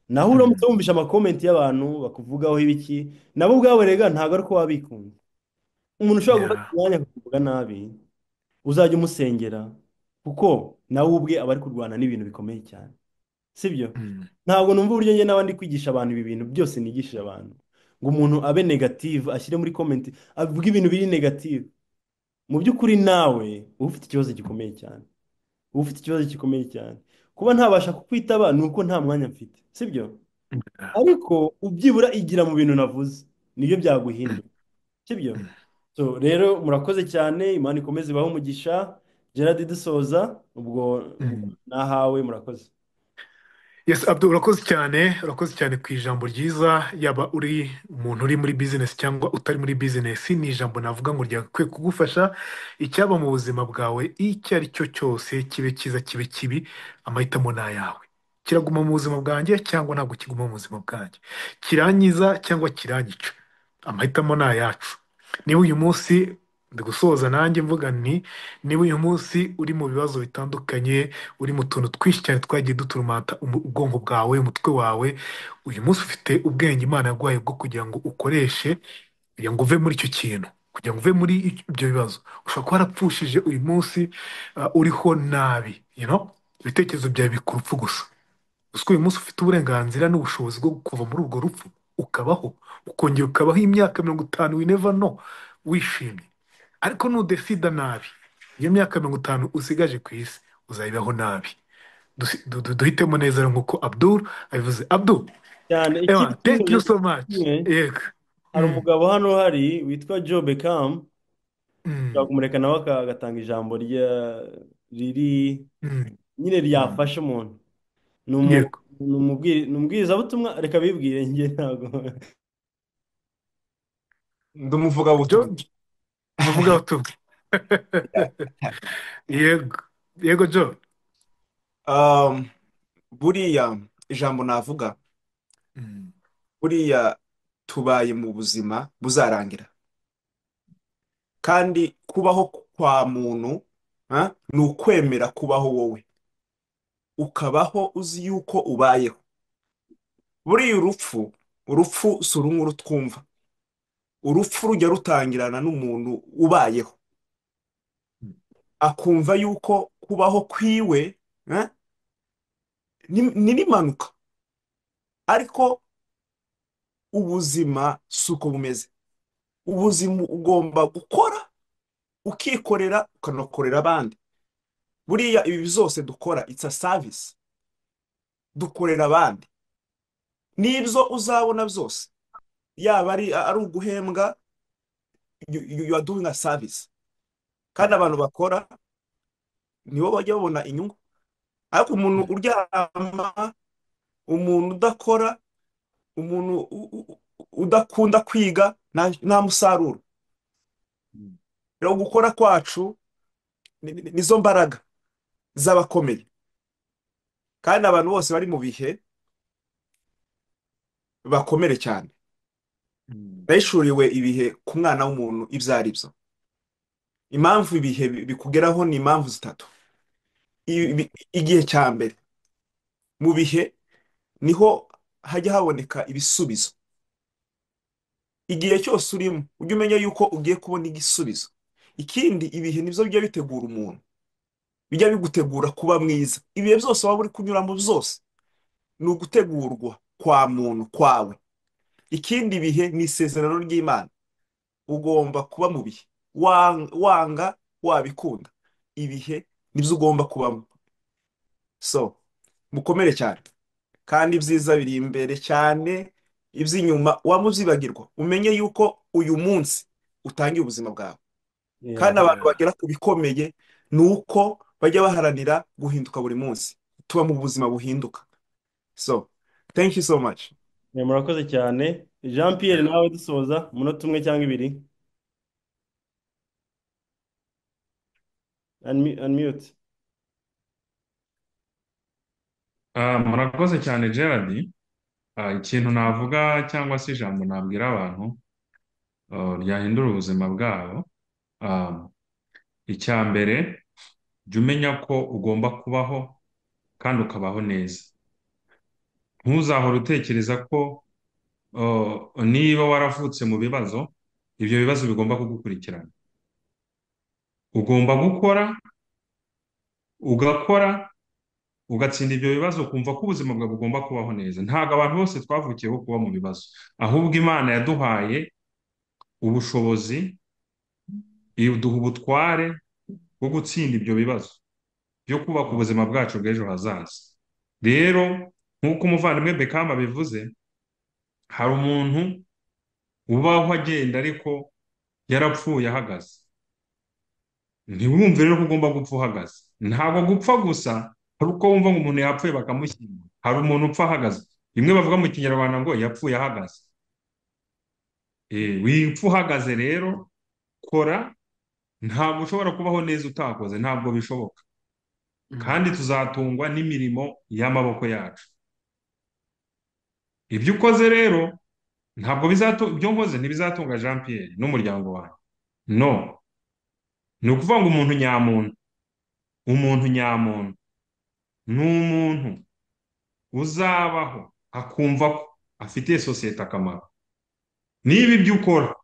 Naho uramutse wumvisha amakomenti y'abantu bakuvugaho ibiki, nabo ubwawe rega ntabwo ari uko wabikunda. Umuntu ushobora gufata umwanya akakuvuga nabi, uzajya umusengera, kuko nawe ubwe aba ari kurwana n'ibintu bikomeye cyane, sibyo? Ntabwo numva uburyo njye n'abandi kwigisha abantu ibi bintu byose nigishije abantu, ngo umuntu abe negative ashyire muri komenti avuga ibintu biri negative. Mu by'ukuri nawe uba ufite ikibazo gikomeye cyane, uba ufite ikibazo gikomeye cyane. Kuba ntabasha kukwitaba ni uko nta mwanya mfite, sibyo? Ariko ubyibura igira mu bintu navuze, nibyo byaguhindura, sibyo? So rero murakoze cyane, Imana ikomeze ibahe umugisha. Gerard dusoza, ubwo nahawe, murakoze. Yes, Abdul, urakoze cyane ku ijambo ryiza. Yaba uri umuntu uri muri business cyangwa utari muri business, ni ijambo navuga ngo ryakwiye kugufasha. Icyaba mu buzima bwawe icyo ari cyo cyose, kibe cyiza kibe kibi, amahitamo ni ayawe. kiraguma mu buzima bwanjye cyangwa ntabwo kiguma mu buzima bwanjye, kirangiza cyangwa kirangica. Amahitamo ni ayacu. Niba uyu munsi ndi gusoza nanjye mvuga nti, niba uyu munsi uri mu bibazo bitandukanye, uri mu tuntu twinshi cyane twagiye duturumata ubwonko bwawe, umutwe wawe, uyu munsi ufite ubwenge Imana yaguhaye bwo kugira ngo ukoreshe kugira ngo uve muri icyo kintu, kugira ngo uve muri ibyo bibazo. Ushobora kuba warapfushije uyu munsi, uriho nabi, ibitekerezo byawe bikura urupfu gusa. Gusa uyu munsi ufite uburenganzira n'ubushobozi bwo kuva muri urwo rupfu ukabaho, ukongera ukabaho imyaka 50, we never know, wishimye. Ariko nudesida nabi, iyo myaka 50 usigaje ku isi uzayibaho nabi. Duhitemo neza rero nk'uko Abdul abivuze. Abdul, cyane. Ewan, Ikindi thank you kimwe so much. kimwe, Yego. hari Mm, umugabo hano hari witwa Joe Beckham, ushobora mm, kumureka nawe agatanga ijambo riri mm, nyine mm. ryafasha umuntu. Yego. Ni umubwirizabutumwa, reka bibwire njye ntabwo. ndi umuvugabutumwa. Umuvugabutumwa. Yego. Yego Joe. Um, buriya ijambo navuga, Mm, buriya tubaye mu buzima buzarangira, kandi kubaho kwa muntu ni ukwemera kubaho wowe, ukabaho uzi yuko ubayeho. Buriya urupfu si urumwe urutwumva. Urupfu rujya rutangirana n'umuntu ubayeho, akumva yuko kubaho kwiwe ni n'impanuka, ariko ubuzima si uko bumeze. Ubuzima ugomba gukora, ukikorera, ukanakorera abandi. Buriya ibi byose dukora, it's a service, dukorera abandi. N'ibyo uzabona byose, yaba ari uguhembwa, you are doing a service. Kandi abantu bakora nibo bajya babona inyungu. Ariko umuntu uryama, umuntu udakora, umuntu udakunda kwiga, nta musaruro. Rero gukora kwacu nizo mbaraga z'abakomeye. Kandi abantu bose bari mu bihe bakomere cyane. Bahishuriwe ibihe ku mwana w'umuntu ibyo ari byo. Impamvu ibihe bikugeraho ni impamvu zitatu. Igihe cya mbere, mu bihe niho hajya haboneka ibisubizo. Igihe cyose urimo ujye umenya yuko ugiye kubona igisubizo. Ikindi, ibihe nibyo bijya bitegura umuntu, bijya bigutegura kuba mwiza. Ibihe byose waba uri kunyuramo byose ni ugutegurwa kwa muntu kwawe. Ikindi, ibihe ni isezerano ry'Imana. Ugomba kuba mu bihe, wanga wabikunda, ibihe nibyo ugomba kubamo. So mukomere cyane, kandi ibyiza biri imbere cyane, iby'inyuma wamubyibagirwa. Umenye yuko uyu munsi utangiye ubuzima bwawe. Kandi abantu bagera ku bikomeye ni uko bajya baharanira guhinduka buri munsi, tuba mu buzima buhinduka. So thank you so much. Murakoze cyane. Jean Pierre, nawe dusoza umunota umwe cyangwa ibiri. Unmute. Murakoze cyane Gerard. Ikintu navuga cyangwa se ijambo nabwira abantu ryahindura ubuzima bwabo, icya mbere, jya umenya ko ugomba kubaho kandi ukabaho neza. Ntuzahore utekereza ko niba waravutse mu bibazo, ibyo bibazo bigomba kugukurikirana. Ugomba gukora, ugakora, ugatsinda ibyo bibazo, ukumva ko ubuzima bwawe bugomba kubaho neza. Ntabwo abantu bose twavukiyeho kuba mu bibazo, ahubwo Imana yaduhaye ubushobozi, iduha ubutware bwo gutsinda ibyo bibazo, byo kubaka ubuzima bwacu bw'ejo hazaza. Rero nk'uko umuvandimwe Beckham abivuze, hari umuntu ubaho agenda ariko yarapfuye ahagaze. Ntiwumve rero ko ugomba gupfa uhagaze. Ntabwo gupfa gusa hari uko wumva ngo umuntu yapfuye bakamushyingura. Hari umuntu upfa ahagaze. Bimwe bavuga mu Kinyarwanda ngo yapfuye ahagaze. Wipfa uhagaze rero, kora. Ntabwo ushobora kubaho neza utakoze, ntabwo bishoboka. kandi tuzatungwa n'imirimo y'amaboko yacu. Ibyo ukoze rero ntabwo ibyo nkoze ntibizatunga Jean Pierre n'umuryango wanjye, no. Ni ukuvuga ngo umuntu nyamuntu ni umuntu uzabaho akumva ko afitiye sosiyete akamaro. Niba ibyo ukora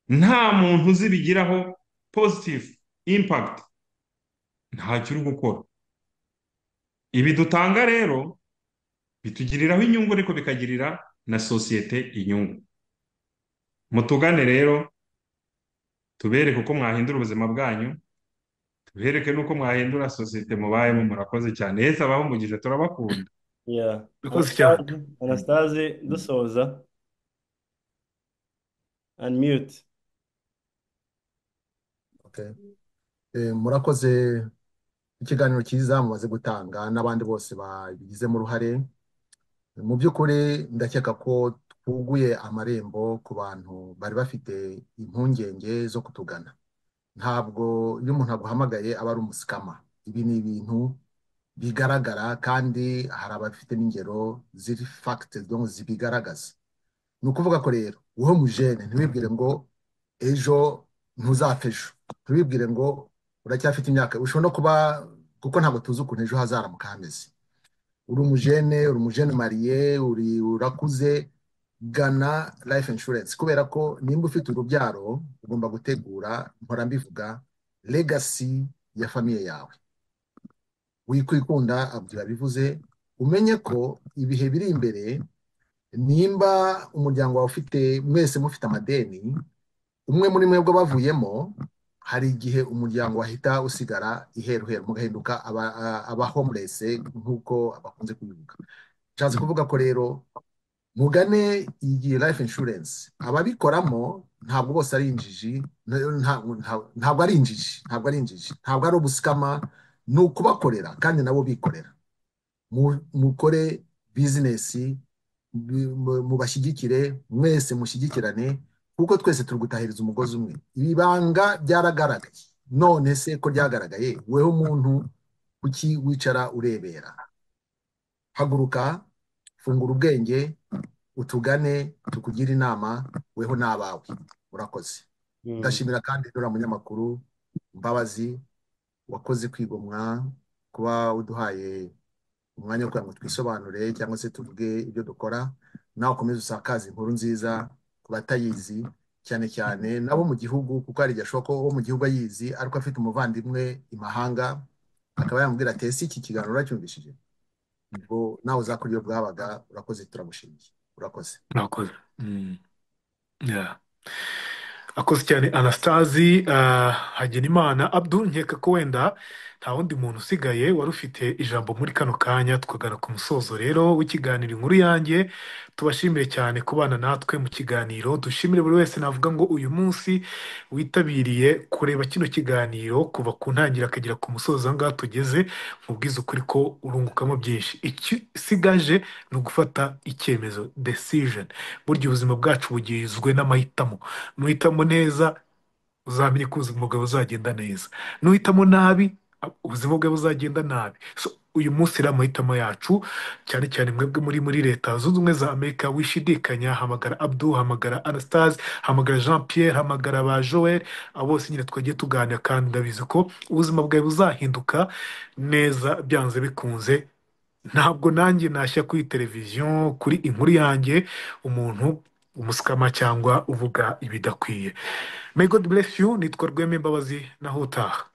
nta muntu uzibigiraho positive impact, ntacyo uri gukora. Ibi dutanga rero bitugiriraho inyungu, ariko bikagirira na sosiyete inyungu. Mutugane rero, tubereke uko mwahindura ubuzima bwanyu, tubereke n'uko mwahindura sosiyete mubayemo. Murakoze cyane. Yesu abaho umugisha, turabakunda. Yeah. Urakoze cyane. Anastase dusoza, unmute. Okay. Murakoze, ikiganiro cyiza mumaze gutanga n'abandi bose babigizemo uruhare. Mu by'ukuri ndakeka ko twuguye amarembo ku bantu bari bafite impungenge zo kutugana. Ntabwo iyo umuntu aguhamagaye aba ari umusikama. Ibi ni ibintu bigaragara, kandi hari abafite n'ingero ziri fagiti zibigaragaza. Ni ukuvuga ko rero wowe mujene ntiwibwire ngo ejo ntuzapfa ejo, ntiwibwire ngo uracyafite imyaka, ushobora no kuba, kuko ntabwo tuzi ukuntu ejo hazaramuka hameze. Uri umujene mariye, urakuze, gana life insurance, kubera ko nimba ufite urubyaro ugomba gutegura, mpora mbivuga, legacy ya famiye yawe. Wikwikunda abwira bivuze, umenye ko ibihe biri imbere, nimba umuryango wawe ufite, mwese mufite amadeni, umwe muri mwebwe bavuyemo, hari igihe umuryango wahita usigara iheruheru, mugahinduka aba homeless nk'uko bakunze kubivuga. Nshatse kuvuga ko rero mugane iyi life insurance. Ababikoramo ntabwo bose ari injiji, ntabwo ari injiji, ntabwo ari ubusikama, ni ukubakorera kandi nabo bikorera. Mukore bizinesi, mubashyigikire, mwese mushyigikirane, kuko twese turi gutahiriza umugozi umwe. Ibibanga byaragaragaye, none se ko ryagaragaye, weho umuntu kuki wicara urebera? Haguruka, fungura ubwenge, utugane, tukugire inama, weho n'abawe. Urakoze. Ndashimira kandi dora munyamakuru Mbabazi, wakoze kwigomwa kuba uduhaye umwanya wo kugira ngo twisobanure cyangwa se tuvuge ibyo dukora. Nawe ukomeze usakaze inkuru nziza ku batayizi, cyane cyane nabo mu gihugu, kuko hari igihe ashoboka ko wo mu gihugu ayizi ariko afite umuvandimwe imahanga, akaba yamubwira ati ese iki kiganiro uracyumvishije? Ubwo nawe uzakora iyo bwabaga. Urakoze, turamushimiye. Urakoze. Urakoze. Yeah. Akoze cyane Anastase. Hagenimana Abdul, nkeka ko wenda nta wundi muntu usigaye wari ufite ijambo muri kano kanya, tukagana ku musozo rero w'ikiganiro Inkuru Yanjye. Tubashimire cyane kubana natwe mu kiganiro. Dushimire buri wese navuga ngo uyu munsi witabiriye kureba kino kiganiro kuva ku ntangiriro akagera ku musozo aho ngaho tugeze. Mubwiza ukuri ko urungukamo byinshi. Ikisigaje ni ugufata icyemezo, decision. Burya ubuzima bwacu bugizwe n'amahitamo. Nuhitamo neza, uzamenye ko ubuzima bwawe buzagenda neza. Nuhitamo nabi, ubuzima bwawe buzagenda nabi. So uyu munsi rero amahitamo yacu, cyane cyane mwebwe muri Leta Zunze Ubumwe za Amerika, wishidikanya, hamagara Abdul, hamagara Anastase, hamagara Jean Pierre, hamagara ba Joel, abo bose nyine twagiye tuganira, kandi ndabizi ko ubuzima bwawe buzahinduka neza byanze bikunze. Ntabwo nanjye nashya kuri televiziyo, kuri Inkuru Yanjye, umuntu umusikama cyangwa uvuga ibidakwiye. May God bless you. Nitwa Rweme Mbabazi, naho utaha.